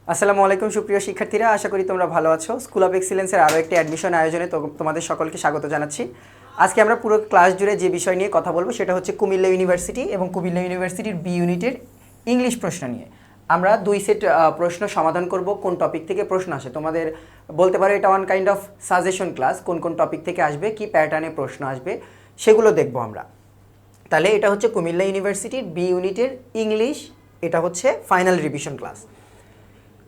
আসসালামু আলাইকুম সুপ্রিয় শিক্ষার্থীরা, আশা করি তোমরা ভালো আছো। স্কুল অফ এক্সিলেন্সের আরও একটি অ্যাডমিশন আয়োজনে তোমাদের সকলকে স্বাগত জানাচ্ছি। আজকে আমরা পুরো ক্লাস জুড়ে যে বিষয় নিয়ে কথা বলবো সেটা হচ্ছে কুমিল্লা ইউনিভার্সিটি এবং কুমিল্লা ইউনিভার্সিটির বি ইউনিটের ইংলিশ প্রশ্ন নিয়ে। আমরা দুই সেট প্রশ্ন সমাধান করব। কোন টপিক থেকে প্রশ্ন আসে তোমাদের বলতে পারো, এটা one kind of suggestion class. কোন কোন টপিক থেকে আসবে, কি প্যাটার্নে প্রশ্ন আসবে সেগুলো দেখব আমরা। তাহলে এটা হচ্ছে কুমিল্লা ইউনিভার্সিটির বি ইউনিটের ইংলিশ, এটা হচ্ছে ফাইনাল রিভিশন ক্লাস।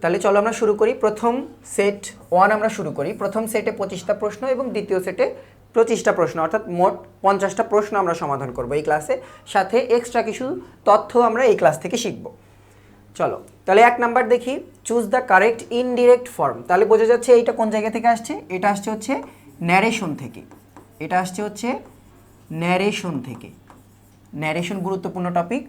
তাহলে চলো আমরা শুরু করি। প্রথম সেট 1 আমরা শুরু করি। প্রথম সেটে 25টা প্রশ্ন এবং দ্বিতীয় সেটে 25টা প্রশ্ন, অর্থাৎ মোট 50টা প্রশ্ন আমরা সমাধান করব এই ক্লাসে। সাথে এক্সট্রা কিছু তথ্য আমরা এই ক্লাস থেকে শিখব। চলো তাহলে 1 নাম্বার দেখি, choose the correct indirect form. তাহলে বোঝা যাচ্ছে এইটা কোন জায়গা থেকে আসছে। এটা আসছে হচ্ছে ন্যারেশন থেকে। এটা আসছে হচ্ছে ন্যারেশন থেকে। ন্যারেশন গুরুত্বপূর্ণ টপিক।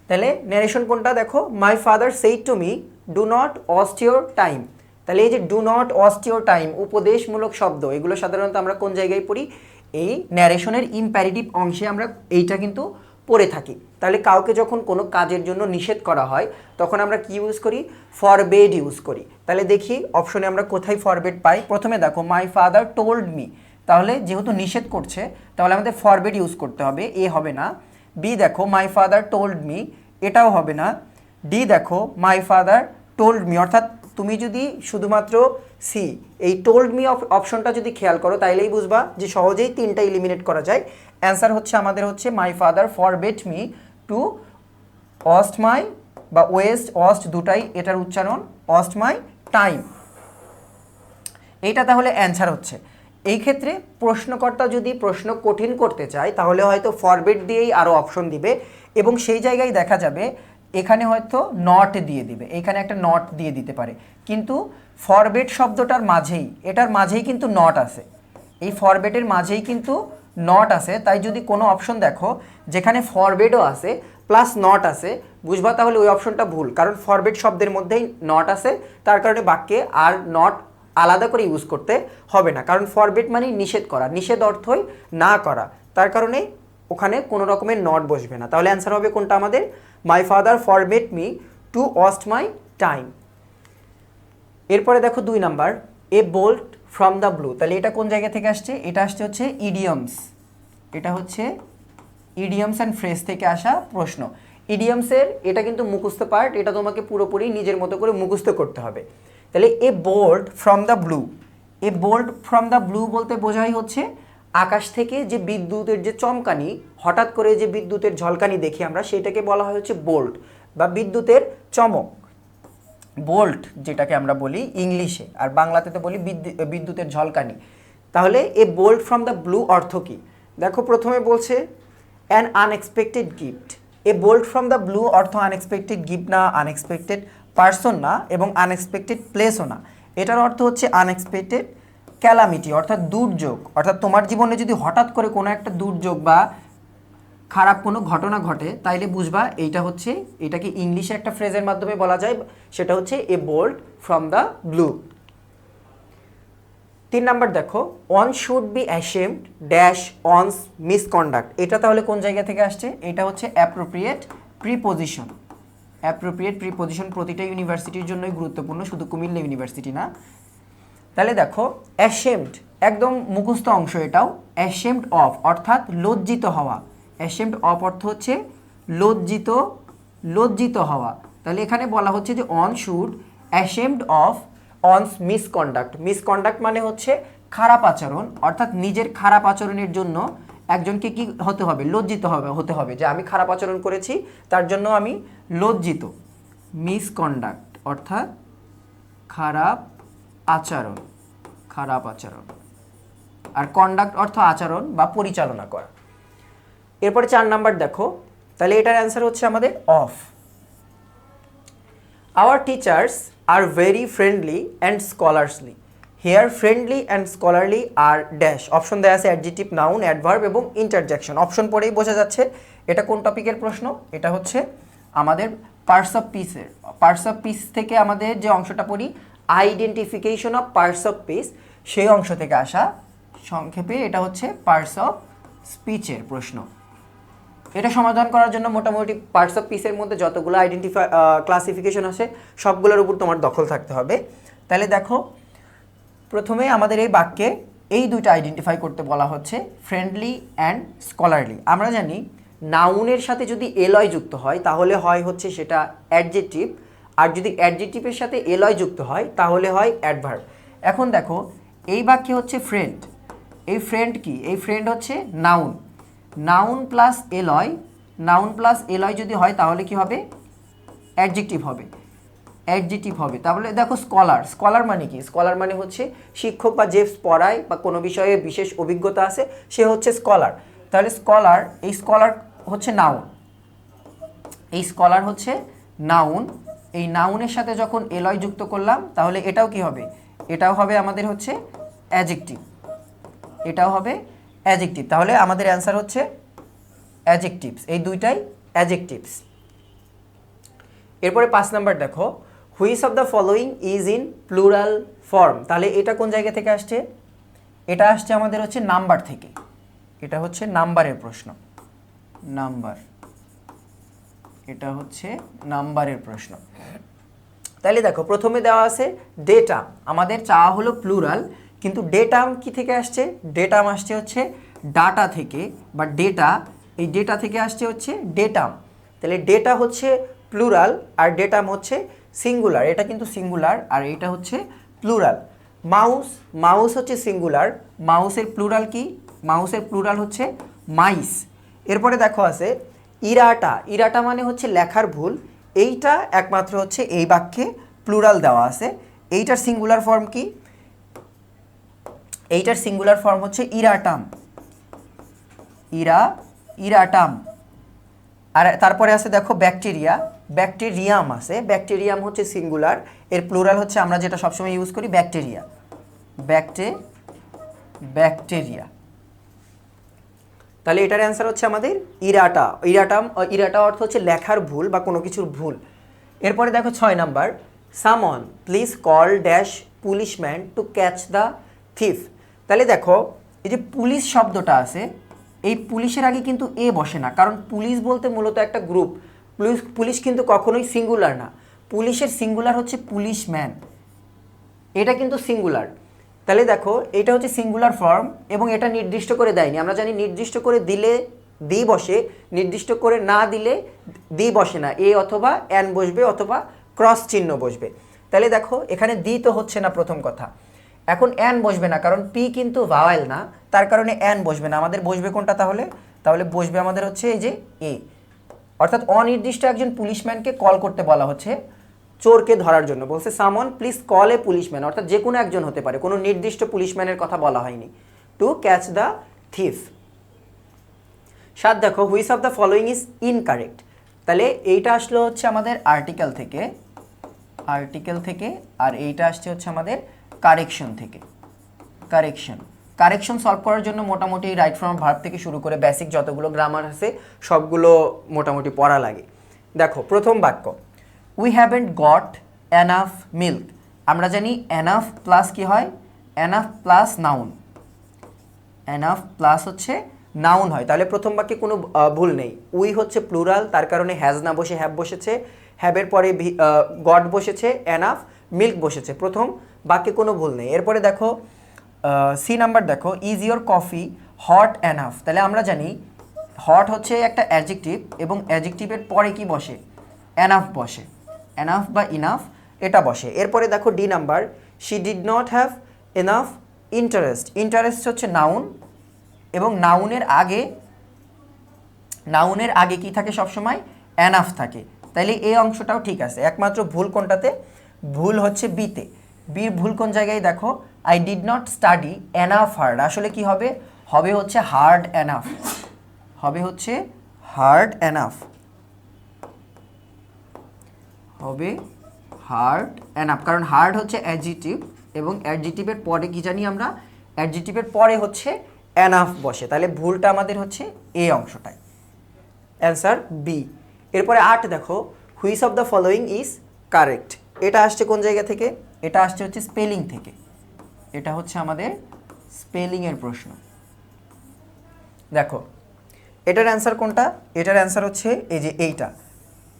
তাহলে ন্যারেশন কোনটা দেখো, my father said to me do not waste your time. তাহলে এই যে do not waste your time উপদেশমূলক শব্দ, এগুলো সাধারণত আমরা কোন জায়গায় পড়ি? এই ন্যারেশনের ইম্প্যারেটিভ অংশে আমরা এইটা কিন্তু পড়ে থাকি। তাহলে কাউকে যখন কোনো কাজের জন্য নিষেধ করা হয় তখন আমরা কি ইউজ করি? ফরবেড ইউজ করি। তাহলে দেখি অপশনে আমরা কোথায় ফরবেড পাই। প্রথমে দেখো মাই ফাদার টোল্ড মি, তাহলে যেহেতু নিষেধ করছে তাহলে আমাদের ফরবেড ইউজ করতে হবে, এ হবে না। বি দেখো মাই ফাদার টোল্ড মি, এটাও হবে না। ডি দেখো মাই ফাদার টোল্ড মি, অর্থাৎ তুমি যদি শুধুমাত্র সি এই টোল্ড মি অপশনটা যদি খেয়াল করো তাইলেই বুঝবা যে সহজেই তিনটা ইলিমিনেট করা যায়। অ্যান্সার হচ্ছে আমাদের হচ্ছে মাই father forbade me to waste মাই, বা ওয়েস্ট ওয়েস্ট দুটাই এটার উচ্চারণ, ওয়েস্ট মাই টাইম। এইটা তাহলে অ্যান্সার হচ্ছে। এই ক্ষেত্রে প্রশ্নকর্তা যদি প্রশ্ন কঠিন করতে চায় তাহলে হয়তো ফরবেড দিয়েই আরও অপশন দিবে, এবং সেই জায়গায় দেখা যাবে এখানে হয়তো নট দিয়ে দিবে, এখানে একটা নট দিয়ে দিতে পারে। কিন্তু ফরবেড শব্দটার মাঝেই, এটার মাঝেই কিন্তু নট আছে, এই ফরবেডের মাঝেই কিন্তু নট আছে। তাই যদি কোনো অপশন দেখো যেখানে ফরবেডও আছে প্লাস নট আছে, বুঝবা তাহলে ওই অপশনটা ভুল, কারণ ফরবেড শব্দের মধ্যেই নট আছে, তার কারণে বাক্যে আর নট আলাদা করে ইউজ করতে হবে না, কারণ ফরবেড মানে নিষেধ করা, নিষেধ অর্থই না করা, তার কারণে ওখানে কোনো রকমের নট বসবে না। তাহলে অ্যান্সার হবে কোনটা আমাদের? My father forbade me to waste my time. এরপরে দেখো 2 number, a bolt from the blue. তাহলে এটা কোন জায়গা থেকে আসছে? এটা আসছে হচ্ছে ইডিয়মস। এটা হচ্ছে ইডিয়মস অ্যান্ড ফ্রেজ থেকে আসা প্রশ্ন। ইডিয়মসের এটা কিন্তু মুখস্থ পার্ট, এটা তোমাকে পুরোপুরি নিজের মতো করে মুখস্থ করতে হবে। তাহলে a bolt from the blue, a bolt from the blue বলতে বোঝাই হচ্ছে আকাশ থেকে যে বিদ্যুতের যে চমকানি, হঠাৎ করে যে বিদ্যুতের ঝলকানি দেখি আমরা, সেটাকে বলা হয় হচ্ছে বোল্ট বা বিদ্যুতের চমক। বোল্ট যেটাকে আমরা বলি ইংলিশে, আর বাংলাতে তো বলি বিদ্যুতের ঝলকানি। তাহলে a bolt from the blue অর্থ কি? দেখো প্রথমে বলছে an unexpected gift. A bolt from the blue অর্থ আনএক্সপেক্টেড গিফট না, আনএক্সপেক্টেড পার্সন না, এবং আনএক্সপেক্টেড প্লেসও না। এটার অর্থ হচ্ছে আনএক্সপেক্টেড ক্যালামিটি, অর্থাৎ দুর্যোগ। অর্থাৎ তোমার জীবনে যদি হঠাৎ করে কোনো একটা দুর্যোগ বা খারাপ কোনো ঘটনা ঘটে তাইলে বুঝবা এইটা হচ্ছে, এটাকে ইংলিশে একটা ফ্রেজের মাধ্যমে বলা যায়, সেটা হচ্ছে a bolt from the blue. 3 number দেখো, one should be ashamed dash one's misconduct. এটা তাহলে কোন জায়গা থেকে আসছে? এটা হচ্ছে অ্যাপ্রোপ্রিয়েট প্রিপোজিশন। অ্যাপ্রোপ্রিয়েট প্রিপোজিশন প্রতিটা ইউনিভার্সিটির জন্যই গুরুত্বপূর্ণ, শুধু কুমিল্লা ইউনিভার্সিটি না। তাহলে দেখো অ্যাশেমড একদম মুখস্থ অংশ, এটাও অ্যাশেমড অফ অর্থাৎ লজ্জিত হওয়া। অ্যাশেমড অফ অর্থ হচ্ছে লজ্জিত, লজ্জিত হওয়া। তাহলে এখানে বলা হচ্ছে যে one should ashamed of অনস misconduct. Misconduct মানে হচ্ছে খারাপ আচরণ, অর্থাৎ নিজের খারাপ আচরণের জন্য একজনকে কি হতে হবে? লজ্জিত হতে হবে যে আমি খারাপ আচরণ করেছি, তার জন্য আমি লজ্জিত। মিসকন্ডাক্ট অর্থাৎ খারাপ আচরণ, খারাপ আচরণ। আর কন্ডাক্ট অর্থ আচরণ বা পরিচালনা করা। এরপরে 4 নাম্বার দেখো, তাহলে এটার অ্যান্সার হচ্ছে আমাদের of. Our teachers are very friendly and scholarly. Here friendly and scholarly are dash. Option দেওয়া আছে অ্যাডজেক্টিভ, নাউন, অ্যাডভার্ব এবং ইন্টারজেকশন। অপশন পড়েই বোঝা যাচ্ছে এটা কোন টপিকের প্রশ্ন। এটা হচ্ছে আমাদের পার্টস অফ পিসের। পার্টস অফ পিস থেকে আমাদের যে অংশটা পড়ি, identification of parts of piece, সেই অংশ থেকে আসা। সংক্ষেপে এটা হচ্ছে পার্টস অফ স্পিচের প্রশ্ন। এটা সমাধান করার জন্য মোটামুটি পার্টস অফ পিসের মধ্যে যতগুলো আইডেন্টিফাই ক্লাসিফিকেশন আছে সবগুলোর উপর তোমার দখল থাকতে হবে। তাহলে দেখো প্রথমে আমাদের এই বাক্যে এই দুইটা আইডেন্টিফাই করতে বলা হচ্ছে, ফ্রেন্ডলি অ্যান্ড স্কলারলি। আমরা জানি নাউনের সাথে যদি এলয় যুক্ত হয় তাহলে হয় হচ্ছে সেটা অ্যাডজেক্টিভ, আর যদি অ্যাডজেক্টিভের সাথে এলয় যুক্ত হয় তাহলে হয় অ্যাডভার্ব। এখন দেখো এই বাক্যে হচ্ছে ফ্রেন্ড, এই ফ্রেন্ড কি? এই ফ্রেন্ড হচ্ছে noun, noun plus alloy, noun plus alloy যদি হয় তাহলে কি হবে? অ্যাডজেক্টিভ হবে, অ্যাডজেক্টিভ হবে। তাহলে দেখো স্কলার, স্কলার মানে কি? স্কলার মানে হচ্ছে শিক্ষক বা যে পড়ায় বা কোনো বিষয়ে বিশেষ অভিজ্ঞতা আছে সে হচ্ছে স্কলার। তাহলে স্কলার, এই স্কলার হচ্ছে নাউন, এই স্কলার হচ্ছে নাউন। এই নাউনের সাথে যখন এলয় যুক্ত করলাম তাহলে এটাও কি হবে? এটাও হবে আমাদের হচ্ছে অ্যাডজেক্টিভ, এটাও হবে অ্যাডজেক্টিভ। তাহলে আমাদের অ্যান্সার হচ্ছে অ্যাডজেক্টিভস, এই দুইটাই অ্যাডজেক্টিভস। এরপরে 5 নাম্বার দেখো, which of the following is in plural form. তাহলে এটা কোন জায়গা থেকে আসছে? এটা আসছে আমাদের হচ্ছে নাম্বার থেকে, এটা হচ্ছে নাম্বারের প্রশ্ন, নাম্বার, এটা হচ্ছে নাম্বারের প্রশ্ন। তাহলে দেখো প্রথমে দেওয়া আছে ডেটাম, আমাদের চাওয়া হলো প্লুরাল, কিন্তু ডেটাম কি থেকে আসছে? ডেটাম আসছে হচ্ছে ডাটা থেকে, বা ডেটা, এই ডেটা থেকে আসছে হচ্ছে ডেটাম। তাহলে ডেটা হচ্ছে প্লুরাল আর ডেটাম হচ্ছে সিঙ্গুলার, এটা কিন্তু সিঙ্গুলার আর এটা হচ্ছে প্লুরাল। মাউস, মাউস হচ্ছে সিঙ্গুলার, মাউসের প্লুরাল কি? মাউসের প্লুরাল হচ্ছে মাইস। এরপরে দেখো আছে ইরাটা, ইরাটা মানে হচ্ছে লেখার ভুল, এইটা একমাত্র হচ্ছে এই বাক্যে প্লুরাল দেওয়া আছে। এইটার সিঙ্গুলার ফর্ম কি? এইটার সিঙ্গুলার ফর্ম হচ্ছে ইরাটাম, ইরাটাম। আর তারপরে আছে দেখো ব্যাকটেরিয়া, ব্যাকটেরিয়াম আছে, ব্যাকটেরিয়াম হচ্ছে সিঙ্গুলার, এর প্লুরাল হচ্ছে আমরা যেটা সবসময় ইউজ করি ব্যাকটেরিয়া, ব্যাকটেরিয়া। তাহলে এটার অ্যান্সার হচ্ছে আমাদের ইরাটা, ইরাটাম। ইরাটা অর্থ হচ্ছে লেখার ভুল বা কোনো কিছুর ভুল। এরপরে দেখো 6 নাম্বার, সামন please call dash policeman to catch the thief. তাহলে দেখো এই যে পুলিশ শব্দটা আছে, এই পুলিশের আগে কিন্তু এ বসে না, কারণ পুলিশ বলতে মূলত একটা গ্রুপ, পুলিশ কিন্তু কখনোই সিঙ্গুলার না, পুলিশের সিঙ্গুলার হচ্ছে পুলিশম্যান, এটা কিন্তু সিঙ্গুলার। তাহলে দেখো এটা হচ্ছে সিঙ্গুলার ফর্ম এবং এটা নির্দিষ্ট করে দেয়নি। আমরা জানি নির্দিষ্ট করে দিলে দি বসে, নির্দিষ্ট করে না দিলে দি বসে না, এ অথবা অ্যান বসবে অথবা ক্রস চিহ্ন বসবে। তাহলে দেখো এখানে দি তো হচ্ছে না প্রথম কথা, এখন অ্যান বসবে না কারণ পি কিন্তু ভাওয়েল না, তার কারণে অ্যান বসবে না। আমাদের বসবে কোনটা তাহলে? তাহলে বসবে আমাদের হচ্ছে এই যে এ, অর্থাৎ অনির্দিষ্ট একজন পুলিশম্যানকে কল করতে বলা হচ্ছে চোরকে ধরার জন্য। বলছে সামন প্লিজ কল এ পুলিশম্যান, অর্থাৎ যে কোনো একজন হতে পারে, কোনো নির্দিষ্ট পুলিশম্যানের কথা বলা হয়নি, টু ক্যাচ দ্য থিফ। 7 দেখো, which of the following is incorrect. তাহলে এইটা আসলো হচ্ছে আমাদের আর্টিকেল থেকে, আর্টিকেল থেকে, আর এইটা আসছে হচ্ছে আমাদের কারেকশন থেকে, কারেকশন। কারেকশন সলভ করার জন্য মোটামুটি রাইট ফ্রম ভার্ব থেকে শুরু করে বেসিক যতগুলো গ্রামার আছে সবগুলো মোটামুটি পড়া লাগে। দেখো প্রথম বাক্য, we haven't goat enough milk. আমরা জানি এনাফ প্লাস কি হয়? Enough plus noun, enough plus হচ্ছে নাউন হয়। তাহলে প্রথম বাক্যে কোনো ভুল নেই। উই হচ্ছে প্লুরাল, তার কারণে হ্যাজ না বসে হ্যাভ বসেছে, হ্যাভের পরে গট বসেছে, এনাফ, মিল্ক বসেছে, প্রথম বাক্যে কোনো ভুল নেই। এরপরে দেখো সি নাম্বার দেখো, is your coffee hot enough. তাহলে আমরা জানি হট হচ্ছে একটা অ্যাডজেক্টিভ এবং অ্যাডজেক্টিভের পরে কি বসে? এনাফ বসে, এনাফ বা ইনাফ এটা বসে। এরপরে দেখো D number, she did not have enough interest. Interest হচ্ছে নাউন এবং নাউনের আগে কি থাকে সবসময়? এনাফ থাকে। তাইলে এই অংশটাও ঠিক আছে, একমাত্র ভুল কোনটাতে? ভুল হচ্ছে বিতে। বির ভুল কোন জায়গায় দেখো, I did not study enough hard. আসলে কি হবে? হবে হচ্ছে হার্ড এনাফ, হবে হচ্ছে হার্ড এনাফ, হবে হার্ড এনাফ, কারণ হার্ড হচ্ছে অ্যাডজেক্টিভ এবং অ্যাডজেক্টিভের পরে কি জানি আমরা? অ্যাডজেক্টিভের পরে হচ্ছে এনাফ বসে। তাহলে ভুলটা আমাদের হচ্ছে এই অংশটায়, অ্যান্সার বি। এরপরে 8 দেখো, which of the following is correct. এটা আসছে কোন জায়গা থেকে? এটা আসছে হচ্ছে স্পেলিং থেকে, এটা হচ্ছে আমাদের স্পেলিংয়ের প্রশ্ন। দেখো এটার অ্যান্সার কোনটা? এটার অ্যান্সার হচ্ছে এই যে এইটা।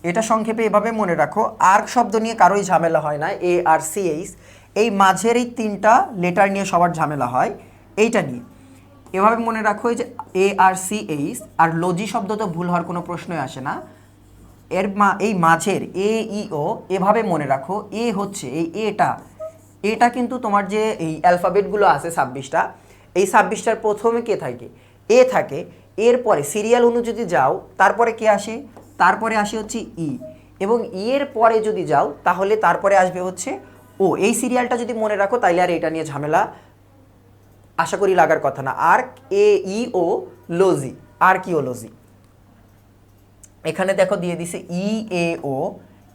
এটা সংক্ষেপে এভাবে মনে রাখো, আর্ক শব্দ নিয়ে কারোই ঝামেলা হয় না, ARCH, এই মাঝের এই 3টা লেটার নিয়ে সবার ঝামেলা হয়, এইটা নিয়ে। এভাবে মনে রাখো এই যে ARCH, আর লজি শব্দ তো ভুল হওয়ার কোনো প্রশ্নই আসে না। এই মাঝের AEO এভাবে মনে রাখো, এ হচ্ছে এই এটা কিন্তু তোমার যে এই অ্যালফাবেটগুলো আছে 26টা, এই 26টার প্রথমে কে থাকে? এ থাকে। এরপরে সিরিয়াল অনুযায়ী যাও, তারপরে কে আসে? তারপরে আসে হচ্ছে ই, এবং ই এর পরে যদি যাও তাহলে তারপরে আসবে হচ্ছে ও। এই সিরিয়ালটা যদি মনে রাখো তাইলে আর এটা নিয়ে ঝামেলা আশা করি লাগার কথা না। Arch, AEO, logy, archaeology. এখানে দেখো দিয়ে দিছে EAO,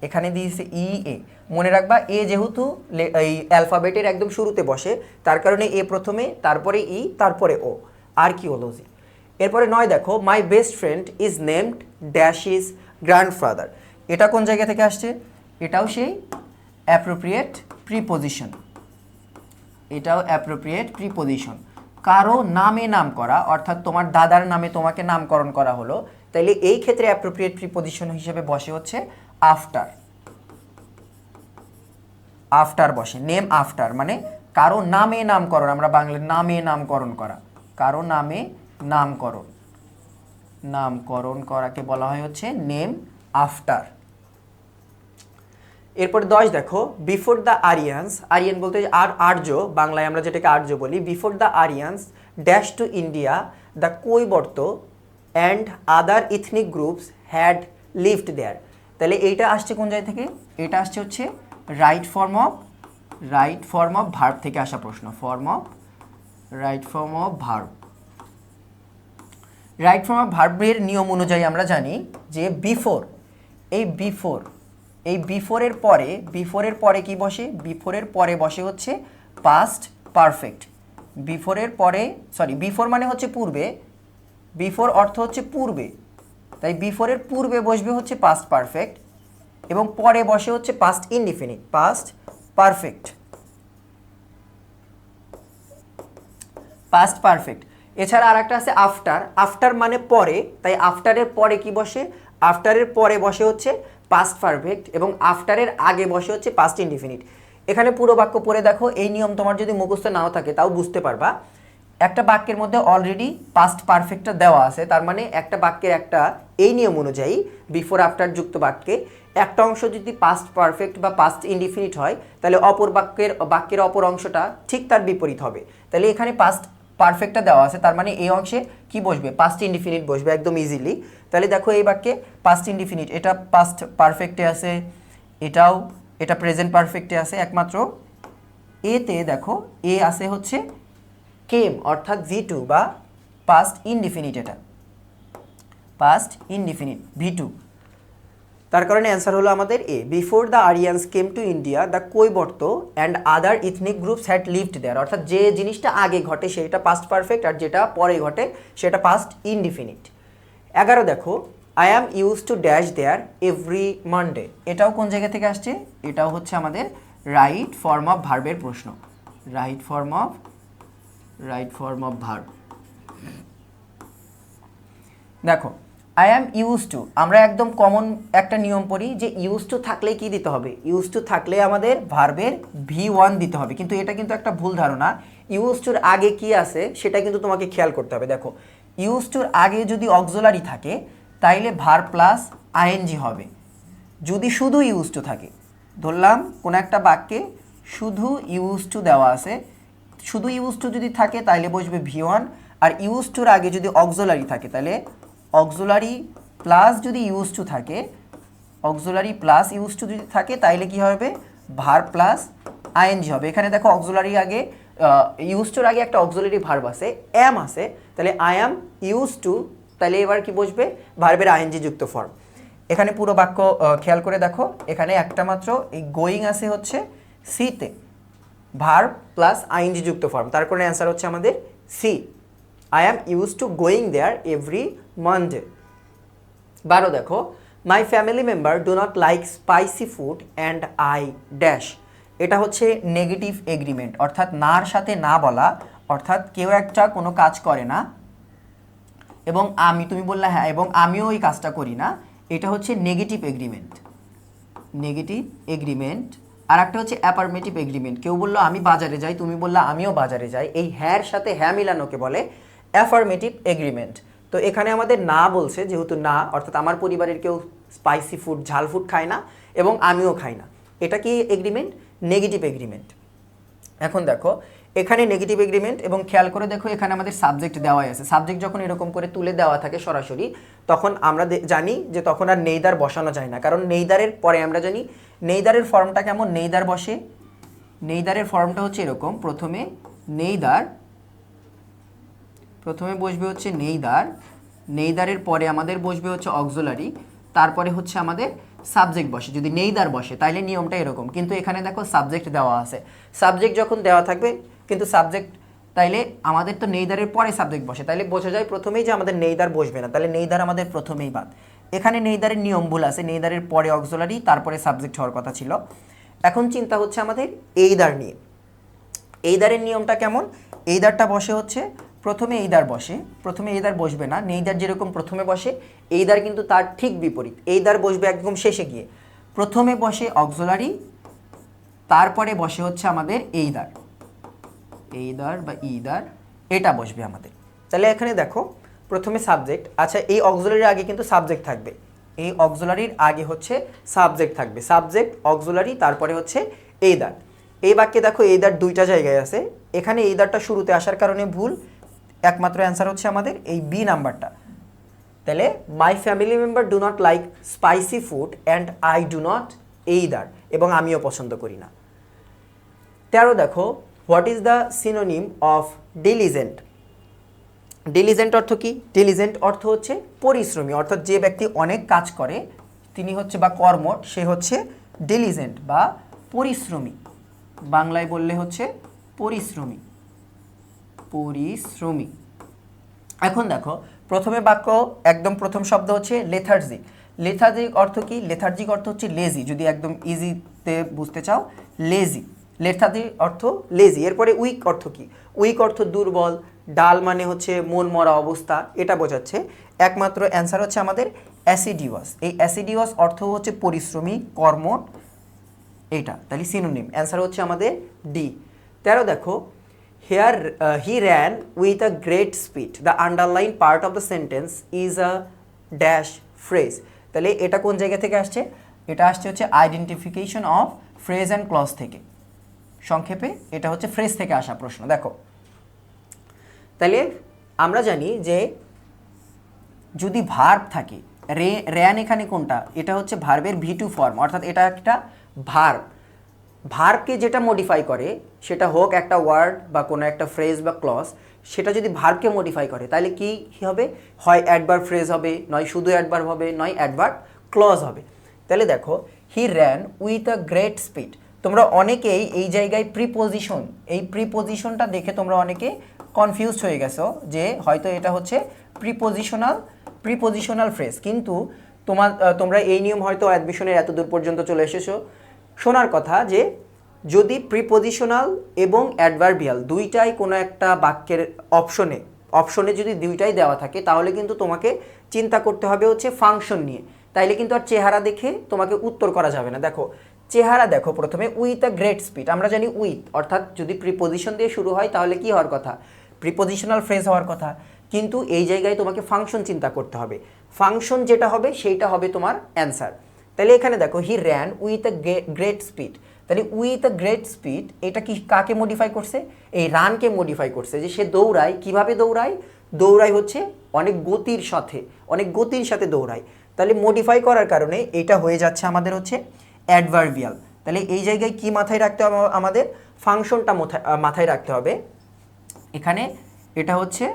এখানে দিয়েছে EA। মনে রাখবা এ যেহেতু এই অ্যালফাবেটের একদম শুরুতে বসে, তার কারণে এ প্রথমে, তারপরে ই, তারপরে ও, আর্কিওলজি। এরপরে 9 দেখো, my best friend is named dash is grandfather. এটা কোন জায়গা থেকে আসছে? এটাও সেই অ্যাপ্রোপ্রিয়েট প্রিপোজিশন, এটাও অ্যাপ্রোপ্রিয়েট প্রিপোজিশন। কারো নামে নাম করা, অর্থাৎ তোমার দাদার নামে তোমাকে নামকরণ করা হলো, তাইলে এই ক্ষেত্রে অ্যাপ্রোপ্রিয়েট প্রিপোজিশন হিসেবে বসে হচ্ছে আফটার। আফটার বসে, নেম আফটার মানে কারো নামে নামকরণ, আমরা বাংলায় নামে নামকরণ করা, কারো নামে নামকরণ, নামকরণ করাকে বলা হয় হচ্ছে নেম আফটার। এরপর 10 দেখো, বিফোর দ্য আরিয়ান্স, আরিয়ান বলতে আর্য, বাংলায় আমরা যেটাকে আর্য বলি, before the Aryans dash to India the Kaibarta and other ethnic groups had lived there. তাহলে এইটা আসছে কোন জায়গা থেকে? এটা আসছে হচ্ছে রাইট ফর্ম অফ ভার্ব থেকে আসা প্রশ্ন, right form of verb. Right form of ভার্বের নিয়ম অনুযায়ী আমরা জানি যে বিফোর, এই বিফোরের পরে কি বসে? বিফোরের পরে বসে হচ্ছে পাস্ট পারফেক্ট। বিফোর মানে হচ্ছে পূর্বে, বিফোর অর্থ হচ্ছে পূর্বে, তাই বিফোরের পূর্বে বসবে হচ্ছে পাস্ট পারফেক্ট, এবং পরে বসে হচ্ছে পাস্ট ইনডিফিনিট, পাস্ট পারফেক্ট। এছাড়া আর একটা আছে আফটার মানে পরে, তাই আফটারের পরে কি বসে? আফটারের পরে বসে হচ্ছে পাস্ট পারফেক্ট, এবং আফটারের আগে বসে হচ্ছে পাস্ট ইনডিফিনিট। এখানে পুরো বাক্য পড়ে দেখো, এই নিয়ম তোমার যদি মুখস্থ নাও থাকে তাও বুঝতে পারবা। একটা বাক্যের মধ্যে অলরেডি পাস্ট পারফেক্টটা দেওয়া আছে, তার মানে একটা বাক্যের এই নিয়ম অনুযায়ী বিফোর আফটার যুক্ত বাক্যে একটা অংশ যদি পাস্ট পারফেক্ট বা পাস্ট ইনডিফিনিট হয়, তাহলে অপর বাক্যের অপর অংশটা ঠিক তার বিপরীত হবে। তাহলে এখানে পাস্ট পারফেক্টটা দেওয়া আছে, তার মানে এই অংশে কি বসবে? পাস্ট ইনডিফিনিট বসবে একদম ইজিলি। তাহলে দেখো এই বাক্যে পাস্ট ইনডিফিনিট, এটা পাস্ট পারফেক্টে আছে, এটা প্রেজেন্ট পারফেক্টে আছে, একমাত্র এতে দেখো এ আছে হচ্ছে কেম, অর্থাৎ V2 বা পাস্ট ইনডিফিনিট, এটা পাস্ট ইনডিফিনিট V2। তার কারণে অ্যান্সার হলো আমাদের A, before the Aryans came to India the Kaibarta and other ethnic groups had lived there. অর্থাৎ যে জিনিসটা আগে ঘটে সেটা পাস্ট পারফেক্ট, আর যেটা পরে ঘটে সেটা পাস্ট ইনডিফিনিট। 11 দেখো, I am use to dash there every Monday. এটাও কোন জায়গা থেকে আসছে? এটাও হচ্ছে আমাদের রাইট ফর্ম অফ ভার্বের প্রশ্ন, রাইট ফর্ম অফ ভার্ব। দেখো আই অ্যাম ইউজ টু, আমরা একদম কমন একটা নিয়ম পড়ি যে ইউজ টু থাকলে কি দিতে হবে? ইউজ টু থাকলে আমাদের ভার্বের V1 দিতে হবে, কিন্তু এটা কিন্তু একটা ভুল ধারণা। ইউজ টুর আগে কি আছে সেটা কিন্তু তোমাকে খেয়াল করতে হবে। দেখো ইউজ টুর আগে যদি অক্সিলারি থাকে তাইলে ভার্ব প্লাস আইএনজি হবে। যদি শুধু ইউজ টু থাকে, ধরলাম কোনো একটা বাক্যে শুধু ইউজ টু দেওয়া আছে, শুধু ইউজ টু যদি থাকে তাইলে বসবে V1, আর ইউজ টুর আগে যদি অক্সিলারি থাকে তাহলে অক্সিলারি প্লাস যদি ইউজ টু থাকে, অক্সিলারি প্লাস ইউজ টু যদি থাকে তাইলে কি হবে? ভার্ব প্লাস আইএনজি হবে। এখানে দেখো অক্সিলারি আগে, ইউজ টুর আগে একটা অক্সিলারি ভার্ব আছে, অ্যাম আছে, তাহলে আই অ্যাম ইউজ টু, তাহলে এবার কি বসবে? ভার্বের আইএনজি যুক্ত ফর্ম। এখানে পুরো বাক্য খেয়াল করে দেখো, এখানে একটা মাত্র এই গোয়িং আছে হচ্ছে সিতে, ভার্ব প্লাস আইএনজি যুক্ত ফর্ম, তার কারণে অ্যান্সার হচ্ছে আমাদের C, I am use to going there every Monday. 12 দেখো, my family member do not like spicy food and I dash. এটা হচ্ছে নেগেটিভ এগ্রিমেন্ট, অর্থাৎ নার সাথে না বলা, অর্থাৎ কেউ একটা কোনো কাজ করে না, এবং আমি, তুমি বললে হ্যাঁ এবং আমিও ওই কাজটা করি না, এটা হচ্ছে নেগেটিভ এগ্রিমেন্ট। Negative agreement. আর একটা হচ্ছে অ্যাফার্মেটিভ এগ্রিমেন্ট। কেউ বললো আমি বাজারে যাই, তুমি বললা আমিও বাজারে যাই, এই হ্যাঁর সাথে হ্যাঁ মিলানোকে বলে অ্যাফার্মেটিভ এগ্রিমেন্ট। তো এখানে আমাদের না বলছে, যেহেতু না অর্থাৎ আমার পরিবারের কেউ স্পাইসি ফুড, ঝাল ফুড খায় না এবং আমিও খাই না, এটা কি এগ্রিমেন্ট? Negative agreement. এখন দেখো এখানে নেগেটিভ এগ্রিমেন্ট এবং খেয়াল করে দেখো এখানে আমাদের সাবজেক্ট দেওয়াই আছে। সাবজেক্ট যখন এরকম করে তুলে দেওয়া থাকে সরাসরি, তখন আমরা জানি যে তখন আর নেইদার বসানো যায় না, কারণ নেইদারের পরে আমরা জানি নেইদারের ফর্মটা কেমন। নেইদার বসে, নেইদারের ফর্মটা হচ্ছে এরকম, প্রথমে নেইদার, প্রথমে বসবে হচ্ছে নেইদার, নেইদারের পরে আমাদের বসবে হচ্ছে অক্সিলারি, তারপরে হচ্ছে আমাদের সাবজেক্ট বসে। যদি নেইদার বসে তাইলে নিয়মটা এরকম, কিন্তু এখানে দেখো সাবজেক্ট দেওয়া আছে। সাবজেক্ট যখন দেওয়া থাকবে কিন্তু সাবজেক্ট, তাইলে আমাদের তো নেইদারের পরে সাবজেক্ট বসে, তাইলে বোঝা যায় প্রথমেই যে আমাদের নেইদার বসবে না, তাহলে নেইদার আমাদের প্রথমেই বাদ। এখানে নেইদারের নিয়ম ভুল আছে, নেইদারের পরে অক্সিলারি তারপরে সাবজেক্ট হওয়ার কথা ছিল। এখন চিন্তা হচ্ছে আমাদের এইদার নিয়ে। এইদারের নিয়মটা কেমন? এইদারটা বসে হচ্ছে প্রথমে এইদার বসে, প্রথমে এইদার বসবে না, নেইদার যেরকম প্রথমে বসে এইদার কিন্তু তার ঠিক বিপরীত, এইদার বসবে একদম শেষে গিয়ে। প্রথমে বসে অক্সিলারি, তারপরে বসে হচ্ছে আমাদের এইদার, এইদার বা ইদার, এটা বসবে আমাদের। তাহলে এখানে দেখো প্রথমে সাবজেক্ট, আচ্ছা এই অক্সিলারির আগে কিন্তু সাবজেক্ট থাকবে, এই অক্সিলারির আগে হচ্ছে সাবজেক্ট থাকবে, সাবজেক্ট অক্সিলারি তারপরে হচ্ছে এইদার। এই বাক্যে দেখো এইদার দুইটা জায়গায় আছে, এখানে এইদারটা শুরুতে আসার কারণে ভুল, একমাত্র অ্যান্সার হচ্ছে আমাদের এই বি নাম্বারটা। তাহলে মাই family member do not like spicy food and I do not either, এবং আমিও পছন্দ করি না। 13 দেখো, what is the synonym of diligent? Diligent অর্থ কি? ডিলিজেন্ট অর্থ হচ্ছে পরিশ্রমী, অর্থাৎ যে ব্যক্তি অনেক কাজ করে তিনি হচ্ছে বা কর্মঠ, সে হচ্ছে ডিলিজেন্ট বা পরিশ্রমী। বাংলায় বললে হচ্ছে পরিশ্রমী, পরিশ্রমী। এখন দেখো প্রথমে বাক্য একদম প্রথম শব্দ হচ্ছে লেথার্জিক। লেথার্জিক অর্থ কি? লেথার্জিক অর্থ হচ্ছে লেজি, যদি একদম ইজিতে বুঝতে চাও লেজি। লেথার্জিক অর্থ লেজি। এরপরে উইক অর্থ কি? উইক অর্থ দুর্বল, ডাল মানে হচ্ছে মন মরা অবস্থা, এটা বোঝাচ্ছে। একমাত্র অ্যান্সার হচ্ছে আমাদের অ্যাসিডিওয়াস। এই অ্যাসিডিওয়াস অর্থ হচ্ছে পরিশ্রমী, কর্মঠ, এটা। তাহলে সিনোনিম অ্যান্সার হচ্ছে আমাদের ডি। 13 দেখো, here he ran with a great speed, the underline part of the sentence is a dash phrase. তাহলে এটা কোন জায়গা থেকে আসছে? এটা আসছে হচ্ছে identification of phrase and clause থেকে। সংক্ষেপে এটা হচ্ছে ফ্রেজ থেকে আসা প্রশ্ন। দেখো তাহলে আমরা জানি যে যদি ভার্ব থাকে, র্যান এখানে কোনটা? এটা হচ্ছে ভার্বের V2 ফর্ম, অর্থাৎ এটা একটা ভার্ব। ভার্বকে যেটা মডিফাই করে, সেটা হোক একটা ওয়ার্ড বা কোনো একটা ফ্রেজ বা ক্লজ, সেটা যদি ভার্বকে মডিফাই করে তাহলে কি হবে? হয় অ্যাডভার্ব ফ্রেজ হবে, নয় শুধু অ্যাডভার্ব হবে, নয় অ্যাডভার্ব ক্লজ হবে। তাহলে দেখো হি ran with a great speed. তোমরা অনেকেই এই জায়গায় প্রিপোজিশন, এই প্রিপোজিশনটা দেখে তোমরা অনেকে কনফিউজড হয়ে গেছো যে হয়তো এটা হচ্ছে প্রিপোজিশনাল ফ্রেজ, কিন্তু তোমরা এই নিয়ম হয়তো অ্যাডমিশনের এত দূর পর্যন্ত চলে এসেছো শোনার কথা যে যদি প্রিপোজিশনাল এবং অ্যাডভার্বিয়াল দুইটাই কোনো একটা বাক্যের অপশনে যদি দুইটাই দেওয়া থাকে, তাহলে কিন্তু তোমাকে চিন্তা করতে হবে হচ্ছে ফাংশন নিয়ে। তাইলে কিন্তু আর চেহারা দেখে তোমাকে উত্তর করা যাবে না। দেখো চেহারা দেখো, প্রথমে উইথ আ গ্রেট স্পিড, আমরা জানি উইথ অর্থাৎ যদি প্রিপোজিশন দিয়ে শুরু হয় তাহলে কি হওয়ার কথা? প্রিপোজিশনাল ফ্রেজ হওয়ার কথা, কিন্তু এই জায়গায় তোমাকে ফাংশন চিন্তা করতে হবে। ফাংশন যেটা হবে সেইটা হবে তোমার অ্যান্সার। তাহলে এখানে দেখো হি ran with a great speed, তাহলে উইথ আ গ্রেট স্পিড এটা কি কাকে মডিফাই করছে? এই রানকে মডিফাই করছে, যে সে দৌড়ায়। কিভাবে দৌড়ায়? দৌড়ায় হচ্ছে অনেক গতির সাথে দৌড়ায়। তাহলে মডিফাই করার কারণে এটা হয়ে যাচ্ছে আমাদের হচ্ছে অ্যাডভার্বিয়াল। তাহলে এই জায়গায় কি মাথায় রাখতে হবে? আমাদের ফাংশনটা মাথায় রাখতে হবে। এখানে এটা হচ্ছে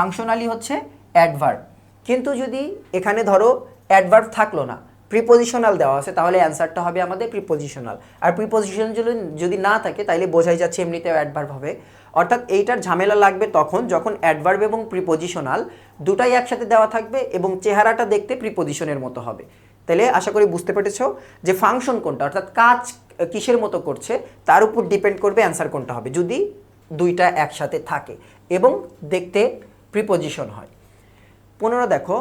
ফাংশনালি হচ্ছে অ্যাডভার্ব, কিন্তু যদি এখানে ধরো অ্যাডভার্ব থাকলো না, প্রিপোজিশনাল দেওয়া আছে, তাহলে অ্যান্সারটা হবে আমাদের প্রিপোজিশনাল। আর প্রিপোজিশন যদি না থাকে তাহলে বোঝাই যাচ্ছে এমনিতেও অ্যাডভার্ব হবে। অর্থাৎ এইটার ঝামেলা লাগবে তখন যখন অ্যাডভার্ব এবং প্রিপোজিশনাল দুটাই একসাথে দেওয়া থাকবে এবং চেহারাটা দেখতে প্রিপোজিশনের মতো হবে। তাহলে আশা করি বুঝতে পেরেছো যে ফাংশন কোনটা, অর্থাৎ কাজ কিসের মতো করছে তার উপর ডিপেন্ড করবে অ্যান্সার কোনটা হবে। যদি দুইটা একসাথে থাকে এবং দেখতে প্রিপোজিশন হয়। 15 দেখো,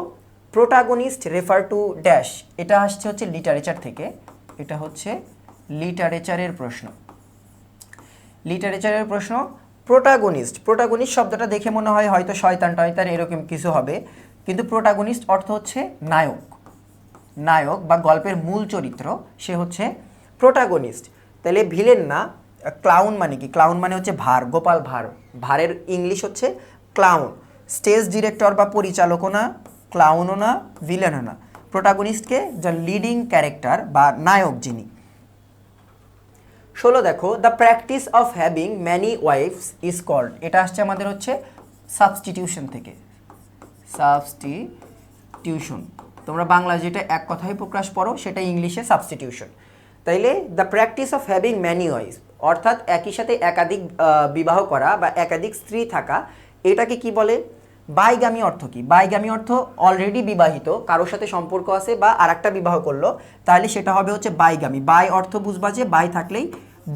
প্রোটাগনিস্ট রেফার টু ড্যাশ, এটা আসছে হচ্ছে লিটারেচার থেকে, এটা হচ্ছে লিটারেচারের প্রশ্ন। লিটারেচারের প্রশ্ন, প্রোটাগনিস্ট, প্রোটাগনিস্ট শব্দটা দেখে মনে হয় হয়তো শয়তান টয়তান এরকম কিছু হবে, কিন্তু প্রোটাগনিস্ট অর্থ হচ্ছে নায়ক, নায়ক বা গল্পের মূল চরিত্র, সে হচ্ছে প্রোটাগনিস্ট। তাহলে ভিলেন না। ক্লাউন মানে কি? ক্লাউন মানে হচ্ছে ভার, গোপাল ভাঁড়, ভাঁড়ের ইংলিশ হচ্ছে ক্লাউন। স্টেজ ডিরেক্টর বা পরিচালকও না, ক্লাউনও না, ভিলেনও না। প্রোটাগনিস্টকে যা লিডিং ক্যারেক্টার বা নায়ক যিনি। 16 দেখো, the practice of having many wifes is called, এটা আসছে আমাদের হচ্ছে সাবস্টিটিউশন থেকে, সাবস্টিটিউশন। তোমরা বাংলা যেটা এক কথায় প্রকাশ পড়ো সেটা ইংলিশে সাবস্টিটিউশন। তাইলে the practice of having many wifes অর্থাৎ একই সাথে একাধিক বিবাহ করা বা একাধিক স্ত্রী থাকা, এটাকে কি বলে? বাইগামী অর্থ কি? বাইগামী অর্থ অলরেডি বিবাহিত, কারোর সাথে সম্পর্ক আছে বা আরেকটা বিবাহ করলো, তাহলে সেটা হবে হচ্ছে বাইগামী। বাই অর্থ বুঝবা যে বাই থাকলেই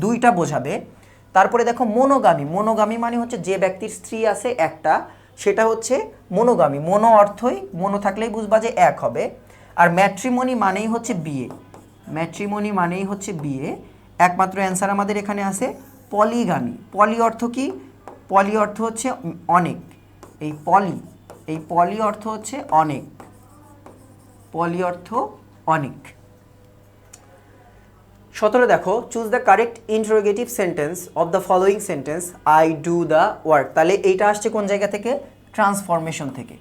দুইটা বোঝাবে। তারপরে দেখো মনোগামী, মনোগামী মানে হচ্ছে যে ব্যক্তির স্ত্রী আছে একটা, সেটা হচ্ছে মনোগামী। মনো অর্থই, মনো থাকলেই বুঝবা যে এক হবে। আর ম্যাট্রিমনি মানেই হচ্ছে বিয়ে, ম্যাট্রিমনি মানেই হচ্ছে বিয়ে। একমাত্র অ্যান্সার আমাদের এখানে আছে পলিগামী। পলি অর্থ কি? পলি অর্থ হচ্ছে অনেক, এই পলি অর্থ হচ্ছে অনেক, পলি অর্থ অনেক। 17 দেখো, choose the correct interrogative sentence of the following sentence, I do the work. তাহলে এইটা আসছে কোন জায়গা থেকে? ট্রান্সফরমেশন থেকে।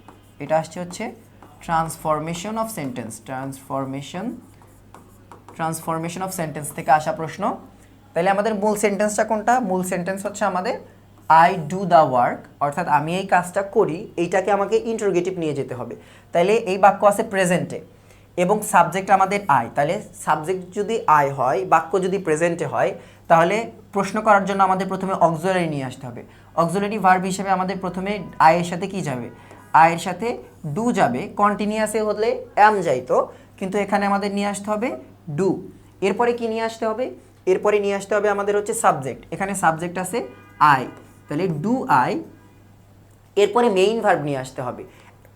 এটা আসছে হচ্ছে transformation of sentence, transformation of sentence থেকে আসা প্রশ্ন। তাহলে আমাদের মূল সেন্টেন্সটা কোনটা? মূল সেন্টেন্স হচ্ছে আমাদের আই ডু দ্য ওয়ার্ক, অর্থাৎ আমি এই কাজটা করি, এইটাকে আমাকে ইন্টারোগেটিভ নিয়ে যেতে হবে। তাইলে এই বাক্য আছে প্রেজেন্টে এবং সাবজেক্ট আমাদের আই। তাহলে সাবজেক্ট যদি আই হয়, বাক্য যদি প্রেজেন্টে হয়, তাহলে প্রশ্ন করার জন্য আমাদের প্রথমে অক্সিলারি নিয়ে আসতে হবে। অক্সিলারি ভার্ব হিসেবে আমাদের প্রথমে আয়ের সাথে কি যাবে? আয়ের সাথে ডু যাবে। কন্টিনিউয়াসে হলে অ্যাম যাইতো, কিন্তু এখানে আমাদের নিয়ে আসতে হবে ডু। এরপরে কি নিয়ে আসতে হবে? এরপরে নিয়ে আসতে হবে আমাদের হচ্ছে সাবজেক্ট। এখানে সাবজেক্ট আছে আই, তাহলে ডু আই। এরপরে মেইন ভার্ব নিয়ে আসতে হবে।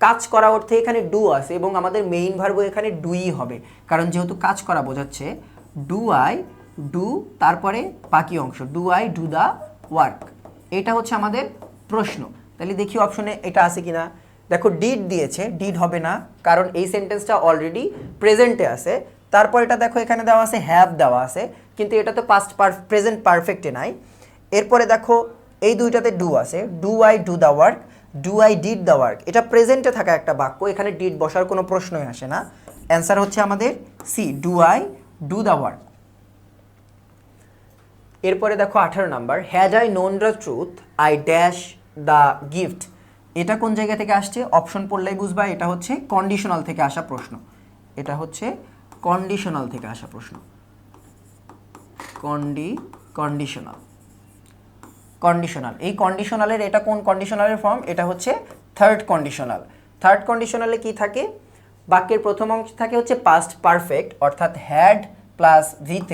কাজ করা অর্থে এখানে ডু আছে এবং আমাদের মেইন ভার্বও এখানে ডুই হবে, কারণ যেহেতু কাজ করা বোঝাচ্ছে। ডু আই, ডু, তারপরে বাকি অংশ do I do the work. এটা হচ্ছে আমাদের প্রশ্ন। তাহলে দেখি অপশনে এটা আছে কিনা। দেখো ডিড দিয়েছে, ডিড হবে না, কারণ এই সেন্টেন্সটা অলরেডি প্রেজেন্টে আছে। তারপর এটা দেখো এখানে দেওয়া আছে হ্যাভ দেওয়া আছে, কিন্তু এটা তো প্রেজেন্ট পারফেক্টে নাই। এরপরে দেখো এই দুইটাতে ডু আছে, do I do the work, do I did the work. এটা প্রেজেন্টে থাকা একটা বাক্য, এখানে ডিড বসার কোনো প্রশ্নই আসে না। অ্যান্সার হচ্ছে আমাদের C, do I do the work. এরপরে দেখো 18 number, had I known the truth I dash the gift. এটা কোন জায়গা থেকে আসছে? অপশন পড়লেই বুঝবা এটা হচ্ছে কন্ডিশনাল থেকে আসা প্রশ্ন। এটা হচ্ছে কন্ডিশনাল থেকে আসা প্রশ্ন। Conditional, conditional. এই কন্ডিশনালের এটা কোন কন্ডিশনালের ফর্ম? এটা হচ্ছে থার্ড কন্ডিশনাল। থার্ড কন্ডিশনালে কি থাকে? বাক্যের প্রথম অংশ থাকে হচ্ছে পাস্ট পারফেক্ট, অর্থাৎ হ্যাড প্লাস V3,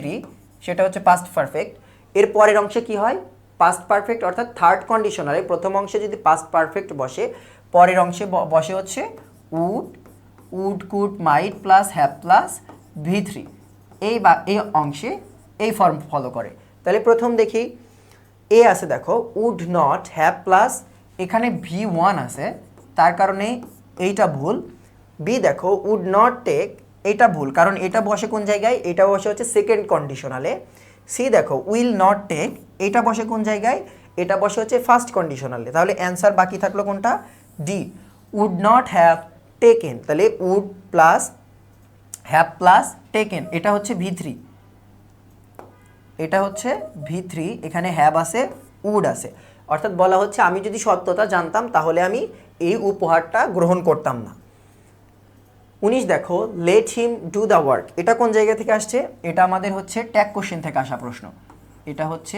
সেটা হচ্ছে পাস্ট পারফেক্ট। এর পরের অংশে কি হয়? পাস্ট পারফেক্ট, অর্থাৎ থার্ড কন্ডিশনালে প্রথম অংশে যদি পাস্ট পারফেক্ট বসে, পরের অংশে বসে হচ্ছে would could might plus have plus V3। এই অংশে এই ফর্ম ফলো করে। তাহলে প্রথম দেখি এ আছে, দেখো উড নট হ্যাভ প্লাস এখানে V1 আছে, তার কারণে এইটা ভুল। বি দেখো উড নট টেক, এটা ভুল, কারণ এটা বসে কোন জায়গায়? এটা বসে হচ্ছে সেকেন্ড কন্ডিশনালে। সি দেখো উইল নট টেক, এটা বসে কোন জায়গায়? এটা বসে হচ্ছে ফার্স্ট কন্ডিশনালে। তাহলে অ্যান্সার বাকি থাকলো কোনটা? D, would not have taken. তাহলে would plus have plus taken, এটা হচ্ছে V3, এটা হচ্ছে V3। এখানে হ্যাভ আছে, উড আছে, অর্থাৎ বলা হচ্ছে আমি যদি সত্যতা জানতাম তাহলে আমি এই উপহারটা গ্রহণ করতাম না। 19 দেখো let him do the work, এটা কোন জায়গা থেকে আসছে? এটা আমাদের হচ্ছে ট্যাগ কোশ্চেন থেকে আসা প্রশ্ন। এটা হচ্ছে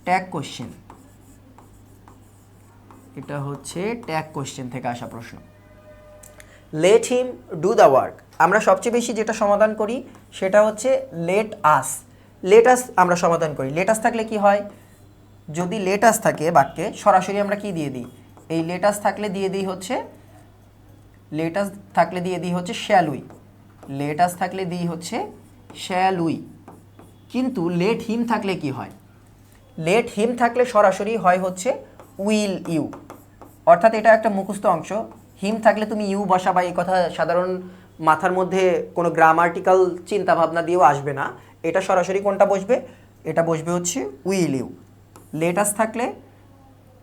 ট্যাগ কোশ্চেন, এটা হচ্ছে ট্যাগ কোশ্চেন থেকে আসা প্রশ্ন। Let him do the work, আমরা সবচেয়ে বেশি যেটা সমাধান করি সেটা হচ্ছে লেট আস। লেট আস আমরা সমাধান করি। লেট আস থাকলে কি হয়? যদি লেটাস থাকে বাক্যে সরাসরি আমরা কি দিয়ে দিই, এই লেটাস থাকলে দিয়ে দিই হচ্ছে শ্যাল উই, লেটাস থাকলে দিই হচ্ছে শ্যাল উই। কিন্তু লেট হিম থাকলে কি হয়, লেট হিম থাকলে সরাসরি হয় হচ্ছে উইল ইউ। অর্থাৎ এটা একটা মুখস্থ অংশ, হিম থাকলে তুমি ইউ বসাবা, এই কথা সাধারণ মাথার মধ্যে কোনো গ্রামার্টিক্যাল চিন্তা ভাবনা দিয়েও আসবে না। এটা সরাসরি কোনটা বসবে, এটা বসবে হচ্ছে উইল ইউ। লেটাস থাকলে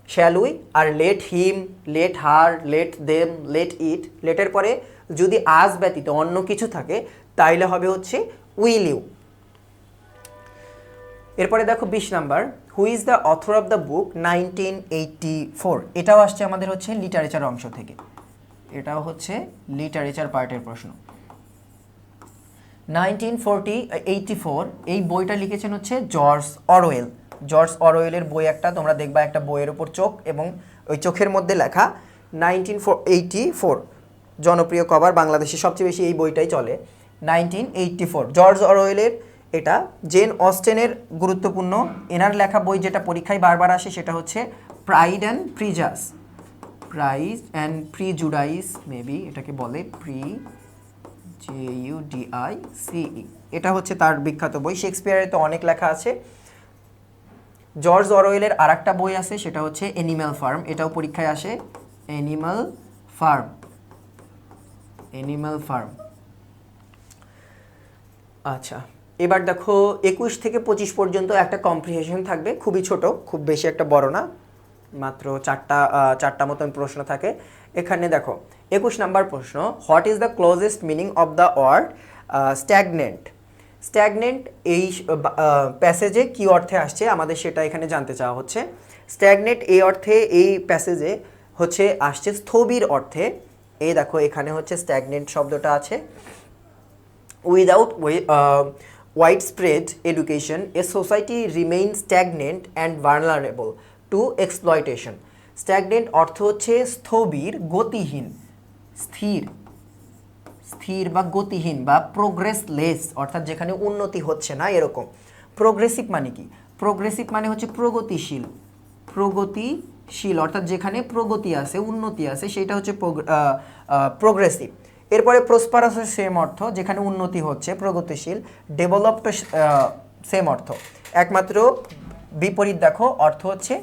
শ্যাল উই, আর let him, let her, let them, let it, লেটের পরে যদি আজ ব্যতীত অন্য কিছু থাকে তাইলে হবে হচ্ছে উইল ইউ। এরপরে দেখো 20 number, who is the author of the book 1984। এটাও আসছে আমাদের হচ্ছে লিটারেচার অংশ থেকে, এটাও হচ্ছে লিটারেচার পার্টের প্রশ্ন। 1984 এই বইটা লিখেছেন হচ্ছে জর্জ অরওয়েল। জর্জ অরওয়েলের বই একটা তোমরা দেখবা, একটা বইয়ের উপর চোখ এবং ওই চোখের মধ্যে লেখা 1984, জনপ্রিয় কভার, বাংলাদেশে সবচেয়ে বেশি এই বইটাই চলে। 1984 জর্জ অরওয়েলের এটা। জেন অস্টেনের গুরুত্বপূর্ণ এনার লেখা বই যেটা পরীক্ষায় বারবার আসে সেটা হচ্ছে pride and prejudice, pride and prejudice maybe এটাকে বলে, JUDICE, এটা হচ্ছে তার বিখ্যাত বই। শেক্সপিয়ারের তো অনেক লেখা আছে। জর্জ অরওয়েলের আর একটা বই আছে সেটা হচ্ছে অ্যানিম্যাল ফার্ম, এটাও পরীক্ষায় আসে, অ্যানিম্যাল ফার্ম। আচ্ছা, এবার দেখো 21 থেকে 25 পর্যন্ত একটা কম্প্রিহেনশন থাকবে, খুবই ছোট, খুব বেশি একটা বড় না, মাত্র চারটা মতন প্রশ্ন থাকে এখানে। দেখো 21 নাম্বার প্রশ্ন, what is the closest meaning of the word stagnant. Stagnant এই প্যাসেজে কি অর্থে আসছে আমাদের সেটা এখানে জানতে চাওয়া হচ্ছে। স্ট্যাগনেন্ট এই অর্থে এই প্যাসেজে হচ্ছে আসছে স্থবির অর্থে। এই দেখো এখানে হচ্ছে স্ট্যাগনেন্ট শব্দটা আছে। Without widespread education, a society remains stagnant and vulnerable to exploitation. Stagnant অর্থ হচ্ছে স্থবির, গতিহীন, স্থির বা গতিহীন বা প্রোগ্রেসলেস, অর্থাৎ যেখানে উন্নতি হচ্ছে না এরকম। প্রোগ্রেসিভ মানে কি, প্রোগ্রেসিভ মানে হচ্ছে প্রগতিশীল, অর্থাৎ যেখানে প্রগতি আছে, উন্নতি আছে, সেটা হচ্ছে প্রোগ্রেসিভ। এরপরে প্রসপারাসের সেম অর্থ, যেখানে উন্নতি হচ্ছে, প্রগতিশীল। ডেভেলপড সেম অর্থ, একমাত্র বিপরীত দেখো অর্থ হচ্ছে